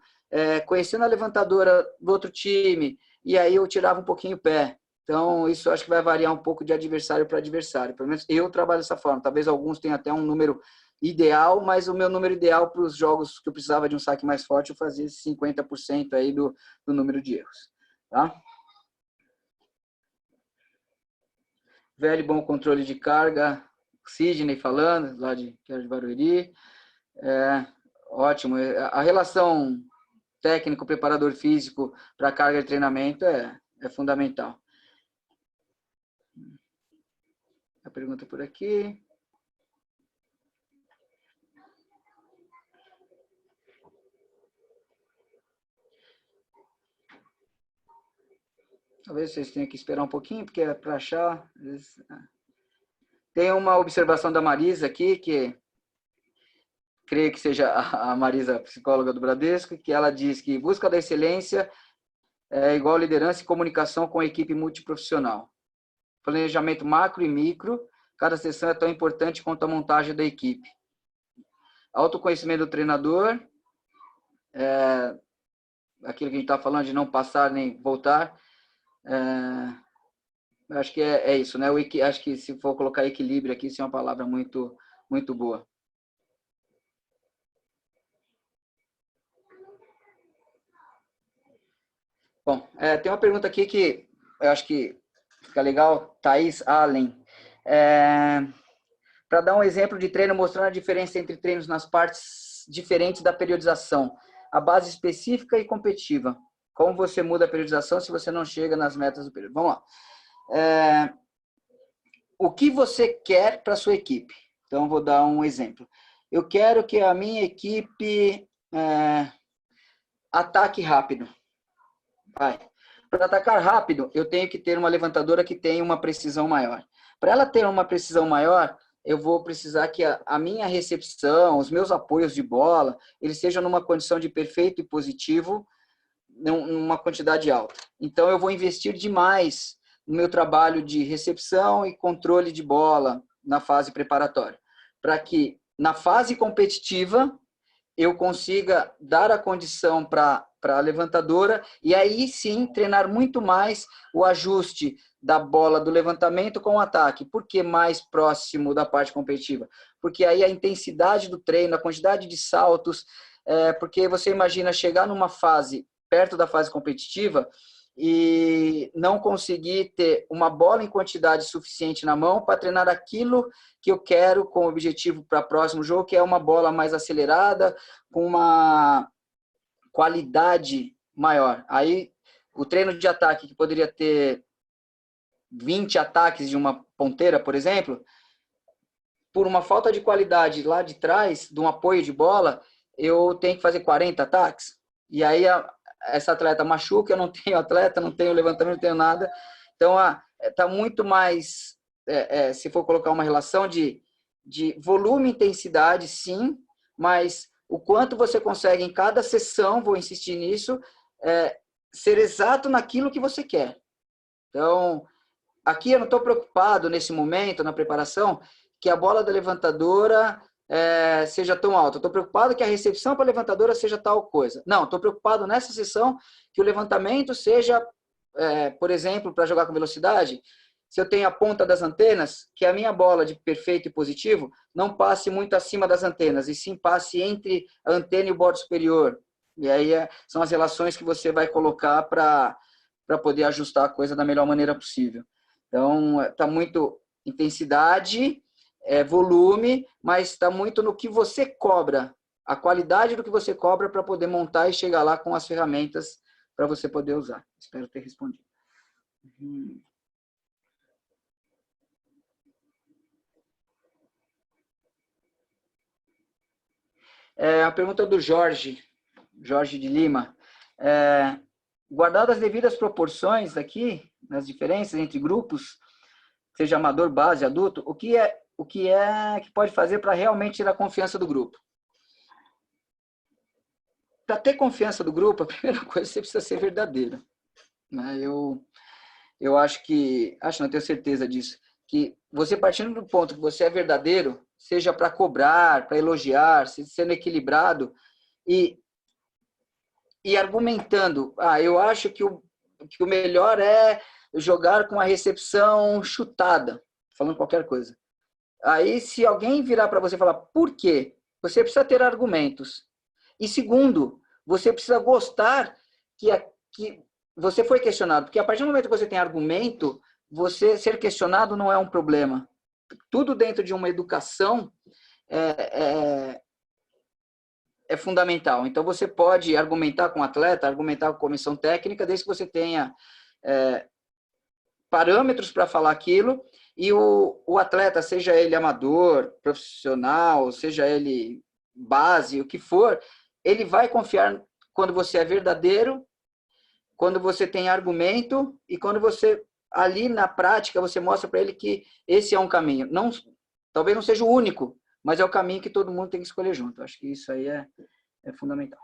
conhecendo a levantadora do outro time, e aí eu tirava um pouquinho o pé. Então, isso eu acho que vai variar um pouco de adversário para adversário. Pelo menos eu trabalho dessa forma. Talvez alguns tenham até um número ideal, mas o meu número ideal para os jogos que eu precisava de um saque mais forte, eu fazia 50% aí do número de erros. Tá? Velho bom controle de carga, Sidney falando, lá de Barueri. Ótimo. A relação técnico-preparador físico para carga de treinamento é fundamental. A pergunta por aqui. Talvez vocês tenham que esperar um pouquinho, porque é para achar. Tem uma observação da Marisa aqui, que creio que seja a Marisa, psicóloga do Bradesco, que ela diz que busca da excelência é igual liderança e comunicação com a equipe multiprofissional. Planejamento macro e micro, cada sessão é tão importante quanto a montagem da equipe. Autoconhecimento do treinador, aquilo que a gente está falando de não passar nem voltar, acho que é isso, né? Acho que se for colocar equilíbrio aqui, isso é uma palavra muito, muito boa. Bom, tem uma pergunta aqui que eu acho que fica legal, Thaís Allen. Para dar um exemplo de treino mostrando a diferença entre treinos nas partes diferentes da periodização, a base específica e competitiva. Como você muda a periodização se você não chega nas metas do período? Vamos lá. O que você quer para a sua equipe? Então, vou dar um exemplo. Eu quero que a minha equipe ataque rápido. Para atacar rápido, eu tenho que ter uma levantadora que tenha uma precisão maior. Para ela ter uma precisão maior, eu vou precisar que a minha recepção, os meus apoios de bola, eles sejam numa condição de perfeito e positivo, numa quantidade alta. Então, eu vou investir demais no meu trabalho de recepção e controle de bola na fase preparatória, para que na fase competitiva eu consiga dar a condição para a levantadora e aí sim treinar muito mais o ajuste da bola do levantamento com o ataque. Por que mais próximo da parte competitiva? Porque aí a intensidade do treino, a quantidade de saltos, porque você imagina chegar numa fase perto da fase competitiva e não conseguir ter uma bola em quantidade suficiente na mão para treinar aquilo que eu quero com o objetivo para o próximo jogo, que é uma bola mais acelerada, com uma qualidade maior. Aí, o treino de ataque, que poderia ter 20 ataques de uma ponteira, por exemplo, por uma falta de qualidade lá de trás, de um apoio de bola, eu tenho que fazer 40 ataques. E aí, essa atleta machuca, eu não tenho atleta, não tenho levantamento, não tenho nada. Então, está muito mais, se for colocar uma relação de volume e intensidade, sim, mas o quanto você consegue em cada sessão, vou insistir nisso, ser exato naquilo que você quer. Então, aqui eu não estou preocupado nesse momento, na preparação, que a bola da levantadora seja tão alta. Estou preocupado que a recepção para a levantadora seja tal coisa. Não, estou preocupado nessa sessão que o levantamento seja, por exemplo, para jogar com velocidade, se eu tenho a ponta das antenas, que a minha bola de perfeito e positivo não passe muito acima das antenas, e sim passe entre a antena e o bordo superior. E aí são as relações que você vai colocar para poder ajustar a coisa da melhor maneira possível. Então, está muito intensidade, volume, mas está muito no que você cobra, a qualidade do que você cobra para poder montar e chegar lá com as ferramentas para você poder usar. Espero ter respondido. A pergunta do Jorge de Lima. Guardadas as devidas proporções aqui, nas diferenças entre grupos, seja amador, base, adulto, o que pode fazer para realmente tirar a confiança do grupo? Para ter confiança do grupo, a primeira coisa, você precisa ser verdadeiro. Né? Eu acho, não tenho certeza disso, que você partindo do ponto que você é verdadeiro, seja para cobrar, para elogiar, sendo equilibrado e argumentando, eu acho que o melhor é jogar com a recepção chutada, falando qualquer coisa. Aí, se alguém virar para você e falar por quê, você precisa ter argumentos. E segundo, você precisa gostar que você foi questionado, porque a partir do momento que você tem argumento, você ser questionado não é um problema. Tudo dentro de uma educação é fundamental. Então, você pode argumentar com o atleta, argumentar com a comissão técnica, desde que você tenha parâmetros para falar aquilo, e o atleta, seja ele amador, profissional, seja ele base, o que for, ele vai confiar quando você é verdadeiro, quando você tem argumento e quando você, ali na prática, você mostra para ele que esse é um caminho. Talvez não seja o único, mas é o caminho que todo mundo tem que escolher junto. Acho que isso aí é fundamental.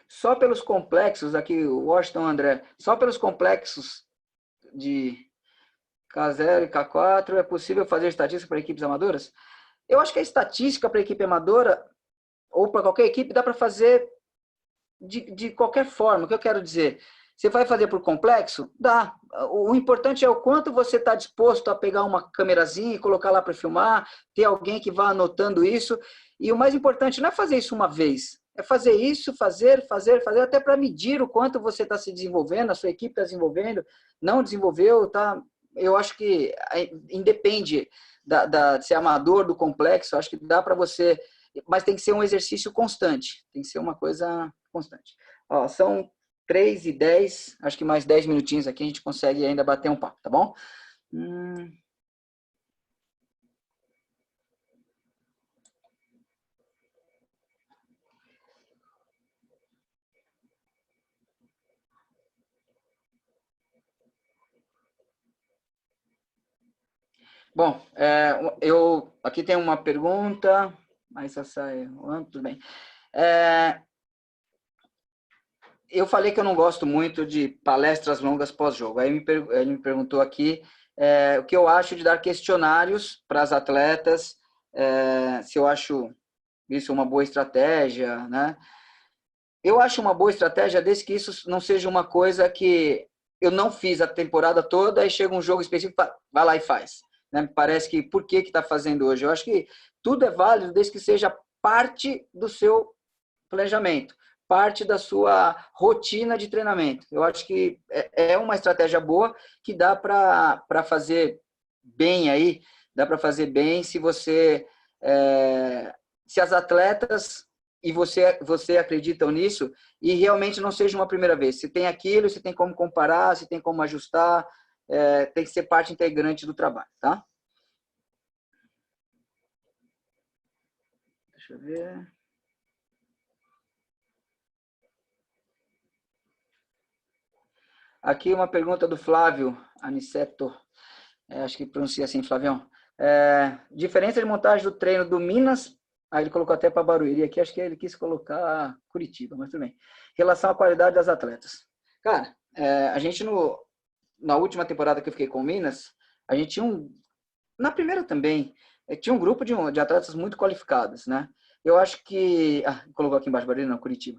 Só pelos complexos, aqui o Washington André, só pelos complexos de K0 e K4 é possível fazer estatística para equipes amadoras? Eu acho que a estatística para equipe amadora, ou para qualquer equipe, dá para fazer de qualquer forma. O que eu quero dizer? Você vai fazer por complexo? Dá. O importante é o quanto você está disposto a pegar uma câmerazinha e colocar lá para filmar, ter alguém que vá anotando isso. E o mais importante não é fazer isso uma vez, é fazer isso, fazer, até para medir o quanto você está se desenvolvendo, a sua equipe está desenvolvendo, não desenvolveu, tá? Eu acho que independe de ser amador, do complexo, acho que dá para você, mas tem que ser um exercício constante, tem que ser uma coisa constante. Ó, são 3h10, acho que mais 10 minutinhos aqui a gente consegue ainda bater um papo, tá bom? Bom, aqui tem uma pergunta, mas essa tudo bem. Eu falei que eu não gosto muito de palestras longas pós-jogo. Aí ele me perguntou aqui o que eu acho de dar questionários para as atletas, se eu acho isso uma boa estratégia, né? Eu acho uma boa estratégia desde que isso não seja uma coisa que eu não fiz a temporada toda e chega um jogo específico, vai lá e faz. Né? Parece que, por que está fazendo hoje? Eu acho que tudo é válido desde que seja parte do seu planejamento, parte da sua rotina de treinamento. Eu acho que é uma estratégia boa que dá para fazer bem aí, dá para fazer bem se você, se as atletas e você acreditam nisso e realmente não seja uma primeira vez. Se tem aquilo, se tem como comparar, se tem como ajustar, tem que ser parte integrante do trabalho, tá? Deixa eu ver. Aqui uma pergunta do Flávio Aniceto. Acho que pronuncia assim, Flavião. Diferença de montagem do treino do Minas, aí ele colocou até para Barueri, aqui acho que ele quis colocar Curitiba, mas tudo bem. Relação à qualidade das atletas. Cara, a gente na última temporada que eu fiquei com o Minas, a gente tinha na primeira também, tinha um grupo de atletas muito qualificados, né? Eu acho que... colocou aqui embaixo, Barueri, não, Curitiba.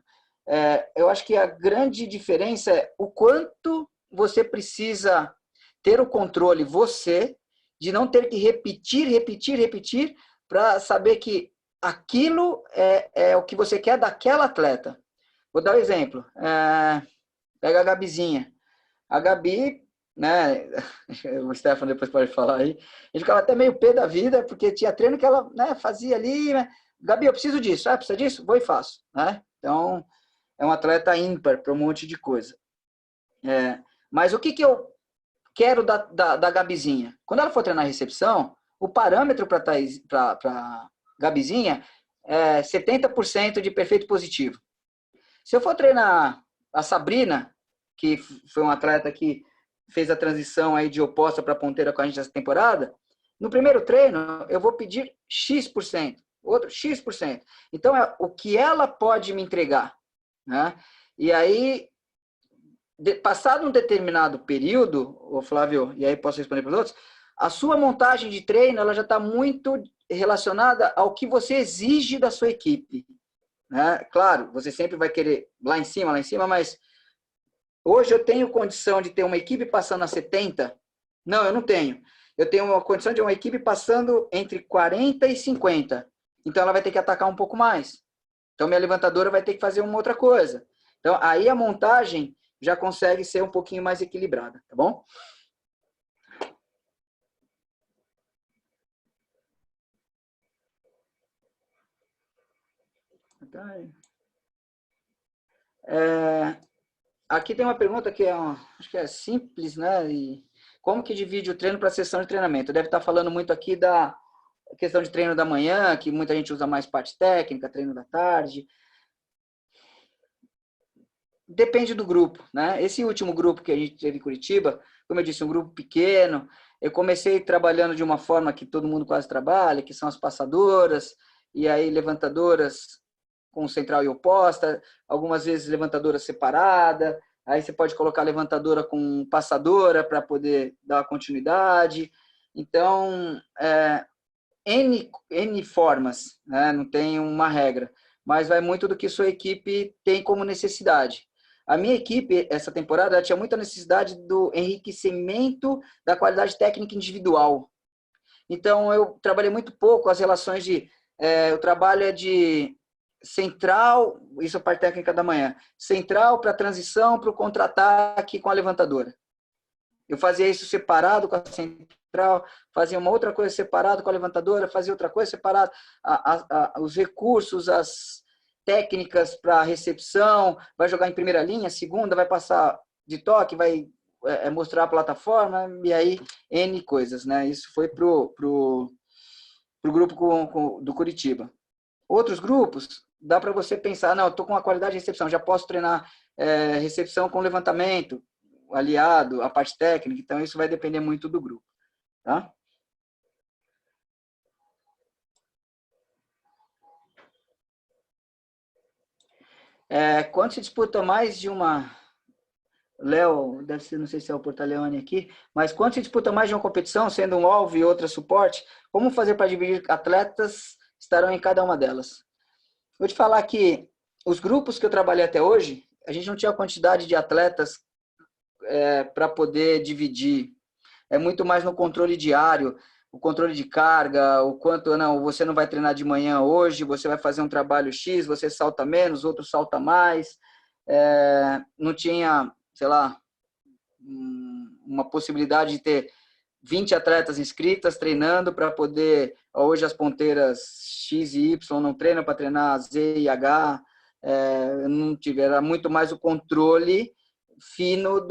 Eu acho que a grande diferença é o quanto você precisa ter o controle, você, de não ter que repetir, para saber que aquilo é o que você quer daquela atleta. Vou dar um exemplo. Pega a Gabizinha. A Gabi, né, o Stefano depois pode falar aí, a gente ficava até meio pé da vida, porque tinha treino que ela, né, fazia ali, né? Gabi, eu preciso disso. Precisa disso? Vou e faço. Né? Então, é um atleta ímpar para um monte de coisa. Mas o que eu quero da Gabizinha? Quando ela for treinar recepção, o parâmetro para Gabizinha é 70% de perfeito positivo. Se eu for treinar a Sabrina, que foi uma atleta que fez a transição aí de oposta para ponteira com a gente essa temporada, no primeiro treino eu vou pedir X%, outro X%. Então é o que ela pode me entregar, né? E aí, passado um determinado período, o Flávio, e aí posso responder para os outros, a sua montagem de treino ela já está muito relacionada ao que você exige da sua equipe. Né? Claro, você sempre vai querer lá em cima, mas hoje eu tenho condição de ter uma equipe passando a 70? Não, eu não tenho. Eu tenho uma condição de uma equipe passando entre 40 e 50. Então ela vai ter que atacar um pouco mais. Então minha levantadora vai ter que fazer uma outra coisa. Então aí a montagem já consegue ser um pouquinho mais equilibrada, tá bom? Aqui tem uma pergunta que acho que é simples, né? E como que divide o treino para a sessão de treinamento? Deve estar falando muito aqui da questão de treino da manhã, que muita gente usa mais parte técnica, treino da tarde. Depende do grupo, né? Esse último grupo que a gente teve em Curitiba, como eu disse, um grupo pequeno. Eu comecei trabalhando de uma forma que todo mundo quase trabalha, que são as passadoras, e aí levantadoras com central e oposta, algumas vezes levantadora separada, aí você pode colocar levantadora com passadora para poder dar uma continuidade. Então, N formas, né? Não tem uma regra, mas vai muito do que sua equipe tem como necessidade. A minha equipe, essa temporada, tinha muita necessidade do enriquecimento da qualidade técnica individual. Então, eu trabalhei muito pouco as relações o trabalho é de central, isso é a parte técnica da manhã, central para transição para o contra-ataque com a levantadora. Eu fazia isso separado com a central, fazia uma outra coisa separado com a levantadora, fazia outra coisa separado. Os recursos, as técnicas para recepção, vai jogar em primeira linha, segunda, vai passar de toque, vai mostrar a plataforma, e aí N coisas, né? Isso foi pro grupo do Curitiba. Outros grupos, dá para você pensar, não, eu estou com uma qualidade de recepção, já posso treinar recepção com levantamento, aliado, a parte técnica, então isso vai depender muito do grupo. Tá? Quando se disputa mais de uma... Léo, deve ser, não sei se é o Portaleone aqui, mas quando se disputa mais de uma competição, sendo um alvo e outra suporte, como fazer para dividir atletas estarão em cada uma delas? Vou te falar que os grupos que eu trabalhei até hoje, a gente não tinha a quantidade de atletas para poder dividir. É muito mais no controle diário. o controle de carga, o quanto, não, você não vai treinar de manhã hoje, você vai fazer um trabalho X, você salta menos, outro salta mais. Não tinha, sei lá, uma possibilidade de ter 20 atletas inscritas treinando para poder, hoje as ponteiras X e Y não treinam para treinar Z e H, não tive, era muito mais o controle fino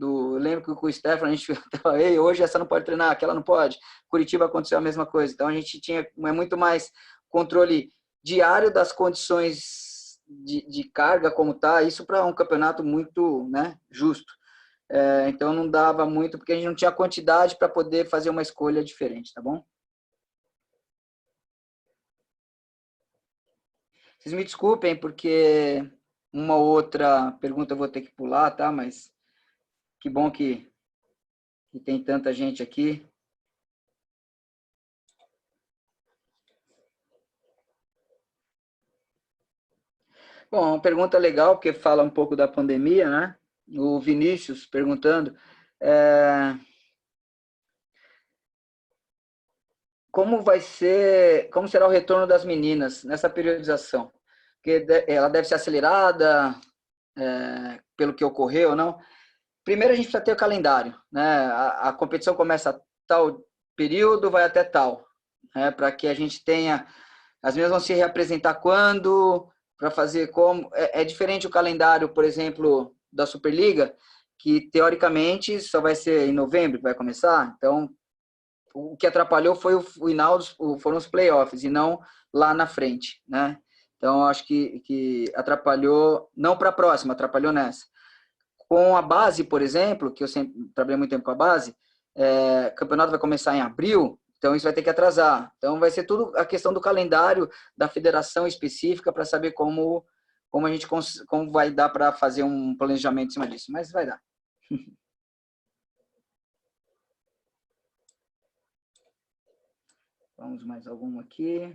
eu lembro que com o Stefano a gente falava, ei, hoje essa não pode treinar, aquela não pode. Curitiba aconteceu a mesma coisa. Então a gente tinha muito mais controle diário das condições de carga como tá, isso para um campeonato muito, né, justo. Então não dava muito, porque a gente não tinha quantidade para poder fazer uma escolha diferente, tá bom? Vocês me desculpem, porque uma ou outra pergunta eu vou ter que pular, tá? Mas que bom que tem tanta gente aqui. Bom, uma pergunta legal, porque fala um pouco da pandemia, né? O Vinícius perguntando como será o retorno das meninas nessa periodização? Porque ela deve ser acelerada, pelo que ocorreu ou não. Primeiro a gente precisa ter o calendário, né? A competição começa a tal período, vai até tal, né? Para que a gente tenha, as mesmas vão se reapresentar quando, para fazer como. É diferente o calendário, por exemplo, da Superliga, que teoricamente só vai ser em novembro que vai começar. Então, o que atrapalhou foi o final, foram os playoffs e não lá na frente, né? Então, acho que atrapalhou, não para a próxima, atrapalhou nessa. Com a base, por exemplo, que eu sempre trabalhei muito tempo com a base, o campeonato vai começar em abril, então isso vai ter que atrasar. Então vai ser tudo a questão do calendário da federação específica para saber como a gente como vai dar para fazer um planejamento em cima disso, mas vai dar. Vamos mais algum aqui.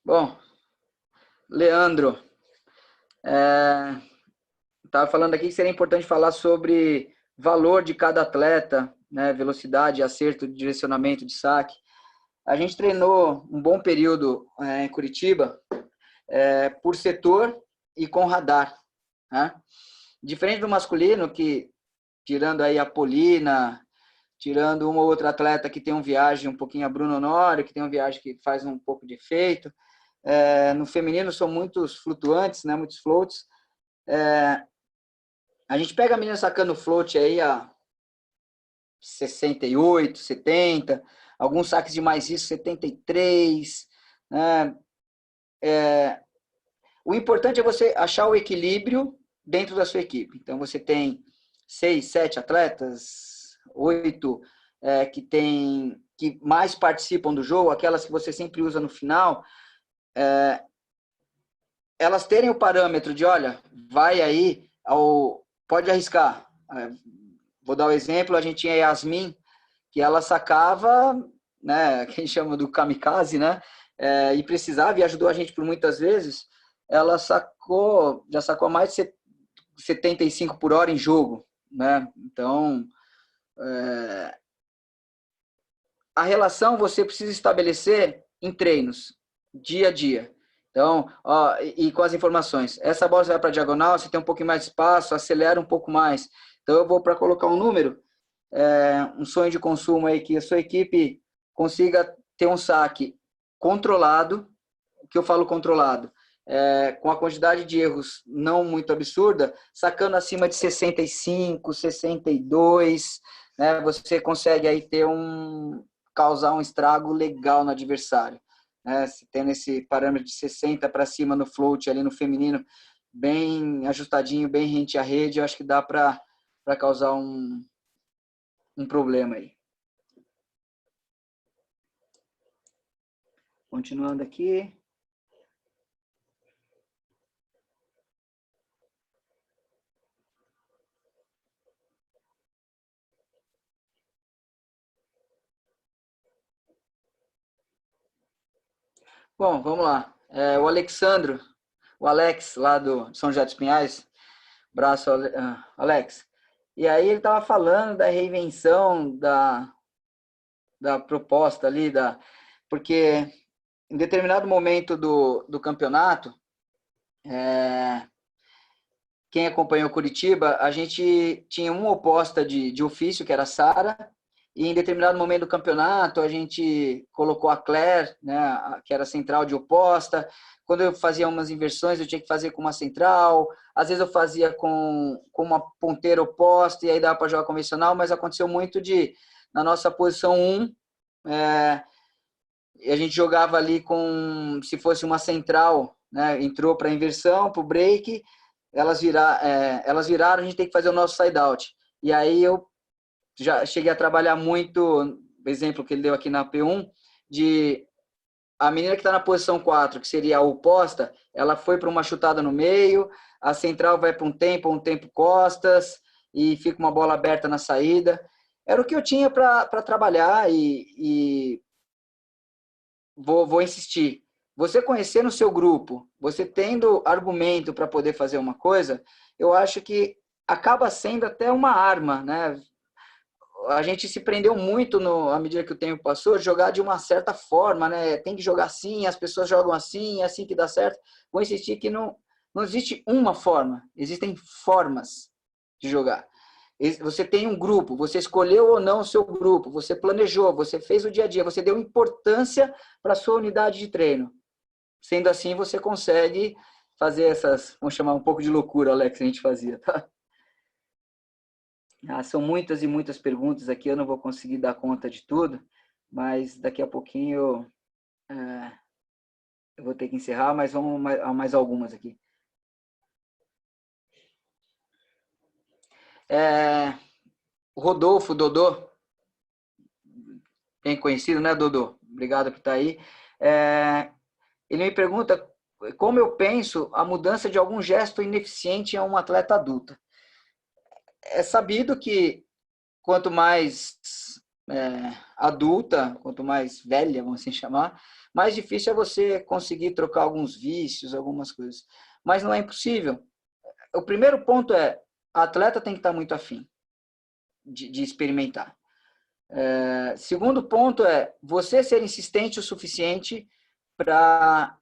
Bom, Leandro, estava falando aqui que seria importante falar sobre valor de cada atleta, né, velocidade, acerto, direcionamento de saque. A gente treinou um bom período em Curitiba por setor e com radar, né? Diferente do masculino, que tirando aí a Polina, tirando uma ou outra atleta que tem uma viagem um pouquinho, a Bruno Honório, que tem uma viagem que faz um pouco de efeito. No feminino são muitos flutuantes, né? Muitos floats. A gente pega a menina sacando float aí a 68, 70, alguns saques de mais isso, 73, né? O importante é você achar o equilíbrio dentro da sua equipe. Então, você tem 6, 7 atletas, 8 que mais participam do jogo, aquelas que você sempre usa no final, elas terem o parâmetro de, olha, vai aí, pode arriscar. Vou dar o exemplo, a gente tinha a Yasmin, que ela sacava, né, que a gente chama do kamikaze, né, e precisava, e ajudou a gente por muitas vezes, ela já sacou mais de 75 por hora em jogo, né? Então, a relação você precisa estabelecer em treinos, dia a dia. Então, e com as informações. Essa bola vai para a diagonal, você tem um pouquinho mais de espaço, acelera um pouco mais. Então, eu vou para colocar um número, um sonho de consumo aí, que a sua equipe consiga ter um saque controlado. O que eu falo controlado? Com a quantidade de erros não muito absurda, sacando acima de 65, 62, né, você consegue aí causar um estrago legal no adversário. Né? Se tendo esse parâmetro de 60 para cima no float ali no feminino, bem ajustadinho, bem rente à rede, eu acho que dá para causar um problema aí. Continuando aqui. Bom, vamos lá. O Alexandro o Alex, lá do São José dos Pinhais, braço, Alex. E aí ele estava falando da reinvenção da proposta ali, porque em determinado momento do campeonato, quem acompanhou Curitiba, a gente tinha uma oposta de ofício, que era a Sara, e em determinado momento do campeonato, a gente colocou a Claire, né, que era central de oposta. Quando eu fazia umas inversões, eu tinha que fazer com uma central. Às vezes eu fazia com uma ponteira oposta, e aí dava para jogar convencional, mas aconteceu muito na nossa posição 1, a gente jogava ali se fosse uma central, né, entrou para inversão, para o break, elas viraram, a gente tem que fazer o nosso side-out. E aí eu já cheguei a trabalhar muito, exemplo que ele deu aqui na P1, de a menina que está na posição 4, que seria a oposta, ela foi para uma chutada no meio, a central vai para um tempo costas, e fica uma bola aberta na saída. Era o que eu tinha para trabalhar e vou insistir. Você conhecendo o seu grupo, você tendo argumento para poder fazer uma coisa, eu acho que acaba sendo até uma arma, né? A gente se prendeu muito, à medida que o tempo passou, de jogar de uma certa forma, né? Tem que jogar assim, as pessoas jogam assim, é assim que dá certo. Vou insistir que não existe uma forma, existem formas de jogar. Você tem um grupo, você escolheu ou não o seu grupo, você planejou, você fez o dia a dia, você deu importância para a sua unidade de treino. Sendo assim, você consegue fazer essas, vamos chamar um pouco de loucura, Alex, que a gente fazia, tá? São muitas e muitas perguntas aqui, eu não vou conseguir dar conta de tudo, mas daqui a pouquinho eu vou ter que encerrar, mas vamos a mais algumas aqui. O Rodolfo, Dodô, bem conhecido, né, Dodô? Obrigado por estar aí. Ele me pergunta como eu penso a mudança de algum gesto ineficiente em um atleta adulto. É sabido que quanto mais adulta, quanto mais velha, vamos assim chamar, mais difícil é você conseguir trocar alguns vícios, algumas coisas. Mas não é impossível. O primeiro ponto é, a atleta tem que estar muito afim de experimentar. Segundo ponto é, você ser insistente o suficiente para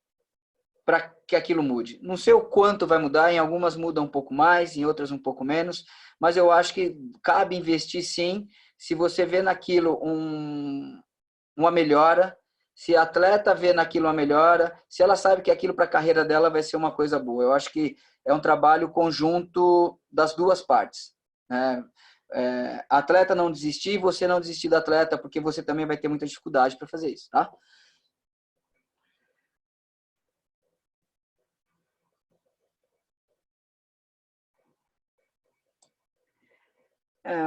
que aquilo mude. Não sei o quanto vai mudar, em algumas muda um pouco mais, em outras um pouco menos, mas eu acho que cabe investir sim, se você vê naquilo uma melhora, se a atleta vê naquilo uma melhora, se ela sabe que aquilo para a carreira dela vai ser uma coisa boa. Eu acho que é um trabalho conjunto das duas partes, né? A atleta não desistir e você não desistir da atleta, porque você também vai ter muita dificuldade para fazer isso, tá?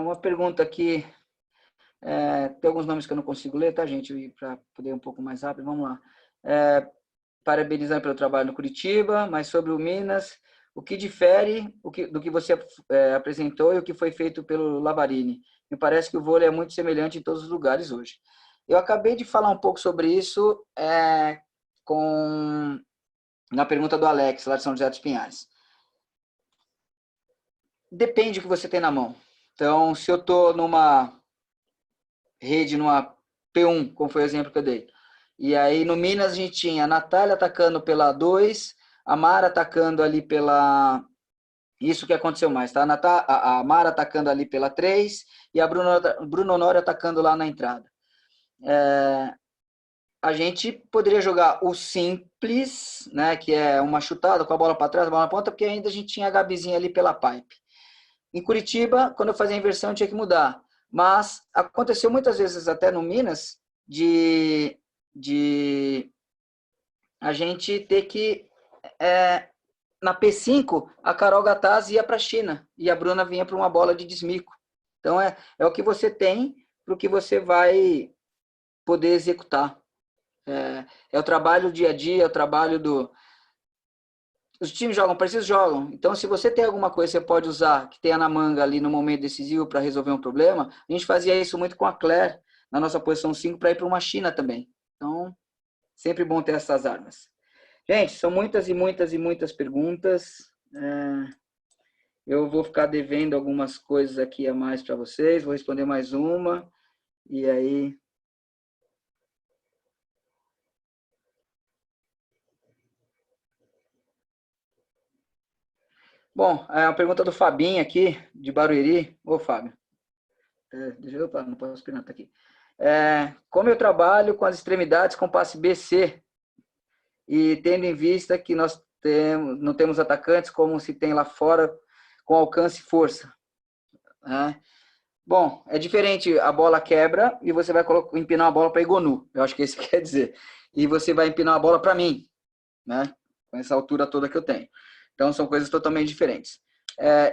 Uma pergunta aqui, tem alguns nomes que eu não consigo ler, tá, gente? Para poder ir um pouco mais rápido, vamos lá. Parabenizando pelo trabalho no Curitiba, mas sobre o Minas, o que difere do que você apresentou e o que foi feito pelo Lavarini? Me parece que o vôlei é muito semelhante em todos os lugares hoje. Eu acabei de falar um pouco sobre isso na pergunta do Alex, lá de São José dos Pinhais. Depende do que você tem na mão. Então, se eu estou numa rede, numa P1, como foi o exemplo que eu dei, e aí no Minas a gente tinha a Natália atacando pela 2, a Mara atacando ali pela... Isso que aconteceu mais, tá? A Mara atacando ali pela 3 e a Bruno Honório atacando lá na entrada. A gente poderia jogar o simples, né, que é uma chutada com a bola para trás, a bola na ponta, porque ainda a gente tinha a Gabizinha ali pela pipe. Em Curitiba, quando eu fazia a inversão, eu tinha que mudar. Mas aconteceu muitas vezes, até no Minas, de a gente ter que... na P5, a Carol Gataz ia para a China e a Bruna vinha para uma bola de desmico. Então, é o que você tem para o que você vai poder executar. É o trabalho dia a dia, é o trabalho do... Os times jogam, precisos jogam. Então, se você tem alguma coisa que você pode usar, que tenha na manga ali no momento decisivo para resolver um problema, a gente fazia isso muito com a Claire, na nossa posição 5, para ir para uma China também. Então, sempre bom ter essas armas. Gente, são muitas e muitas e muitas perguntas. Eu vou ficar devendo algumas coisas aqui a mais para vocês. Vou responder mais uma. E aí... Bom, a pergunta do Fabinho aqui, de Barueri. Ô, Fábio. Deixa eu... Opa, não posso pinar, tá aqui. Como eu trabalho com as extremidades com passe BC e tendo em vista que nós não temos atacantes como se tem lá fora com alcance e força. Né? Bom, é diferente, a bola quebra e você vai empinar a bola para Igonu, eu acho que é isso que quer dizer. E você vai empinar a bola para mim, né? Com essa altura toda que eu tenho. Então, são coisas totalmente diferentes.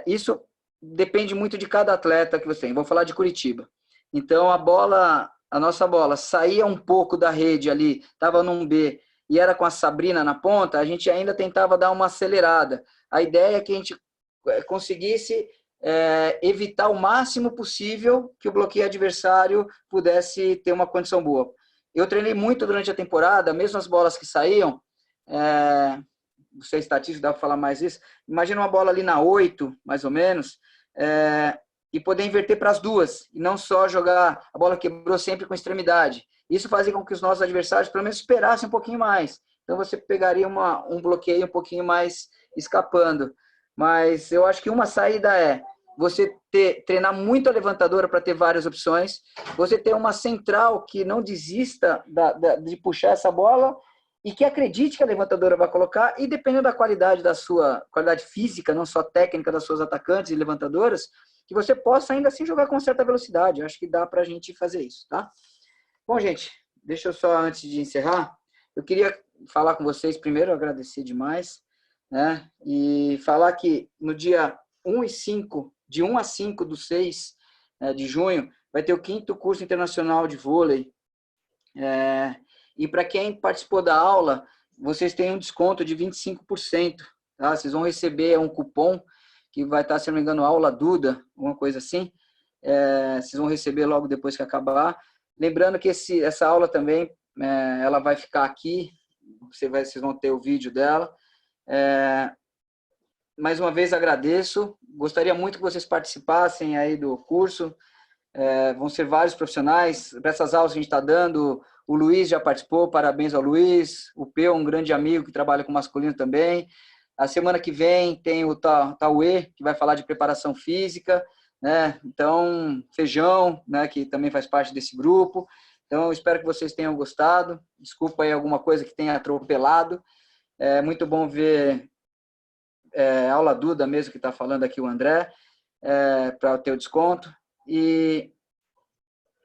Isso depende muito de cada atleta que você tem. Vou falar de Curitiba. Então, a nossa bola saía um pouco da rede ali, estava num B, e era com a Sabrina na ponta, a gente ainda tentava dar uma acelerada. A ideia é que a gente conseguisse evitar o máximo possível que o bloqueio adversário pudesse ter uma condição boa. Eu treinei muito durante a temporada, mesmo as bolas que saíam, você é estatístico, dá para falar mais isso, imagina uma bola ali na 8, mais ou menos, e poder inverter para as duas, e não só jogar, a bola quebrou sempre com extremidade. Isso fazia com que os nossos adversários, pelo menos, esperassem um pouquinho mais. Então, você pegaria um bloqueio um pouquinho mais escapando. Mas eu acho que uma saída é você treinar muito a levantadora para ter várias opções, você ter uma central que não desista de puxar essa bola e que acredite que a levantadora vai colocar, e dependendo da qualidade da sua qualidade física, não só técnica das suas atacantes e levantadoras, que você possa ainda assim jogar com certa velocidade. Eu acho que dá para a gente fazer isso, tá? Bom, gente, deixa eu só, antes de encerrar, eu queria falar com vocês primeiro, agradecer demais, né? E falar que no dia 1 e 5, de 1 a 5 do 6 de junho, vai ter o 5º curso internacional de vôlei. E para quem participou da aula, vocês têm um desconto de 25%. Tá? Vocês vão receber um cupom que vai estar, se não me engano, aula Duda, alguma coisa assim. Vocês vão receber logo depois que acabar. Lembrando que essa aula também, ela vai ficar aqui. Vocês vão ter o vídeo dela. Mais uma vez agradeço. Gostaria muito que vocês participassem aí do curso. Vão ser vários profissionais. Para essas aulas que a gente está dando, o Luiz já participou, parabéns ao Luiz. O Peu, um grande amigo que trabalha com masculino também. A semana que vem tem o Tauê, que vai falar de preparação física, né? Então, Feijão, né, que também faz parte desse grupo. Então, eu espero que vocês tenham gostado. Desculpa aí alguma coisa que tenha atropelado. É muito bom ver aula Duda mesmo, que está falando aqui o André, para ter o desconto. E,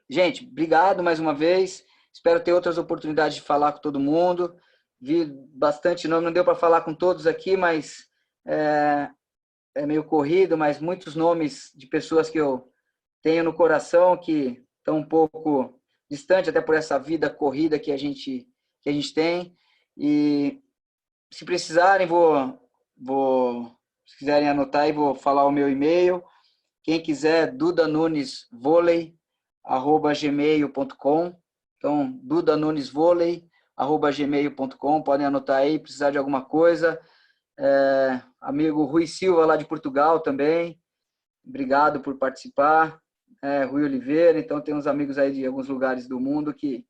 gente, obrigado mais uma vez. Espero ter outras oportunidades de falar com todo mundo. Vi bastante nome, não deu para falar com todos aqui, mas é meio corrido, mas muitos nomes de pessoas que eu tenho no coração que estão um pouco distante, até por essa vida corrida que a gente tem. E se precisarem, se quiserem anotar aí, vou falar o meu e-mail. Quem quiser, dudanunesvolei@gmail.com. Então, dudanunesvolei@gmail.com. Podem anotar aí, precisar de alguma coisa. Amigo Rui Silva, lá de Portugal também. Obrigado por participar. Rui Oliveira. Então, tem uns amigos aí de alguns lugares do mundo que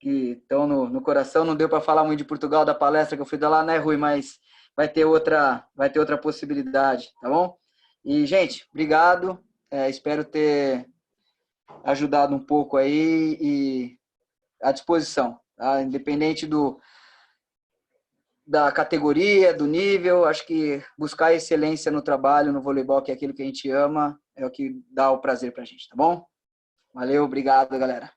estão no coração. Não deu para falar muito de Portugal, da palestra que eu fui dar lá, né, Rui? Mas vai ter outra possibilidade, tá bom? E, gente, obrigado. Espero ter ajudado um pouco aí e à disposição, tá? Independente da categoria, do nível, acho que buscar excelência no trabalho, no voleibol, que é aquilo que a gente ama, é o que dá o prazer pra gente, tá bom? Valeu, obrigado, galera.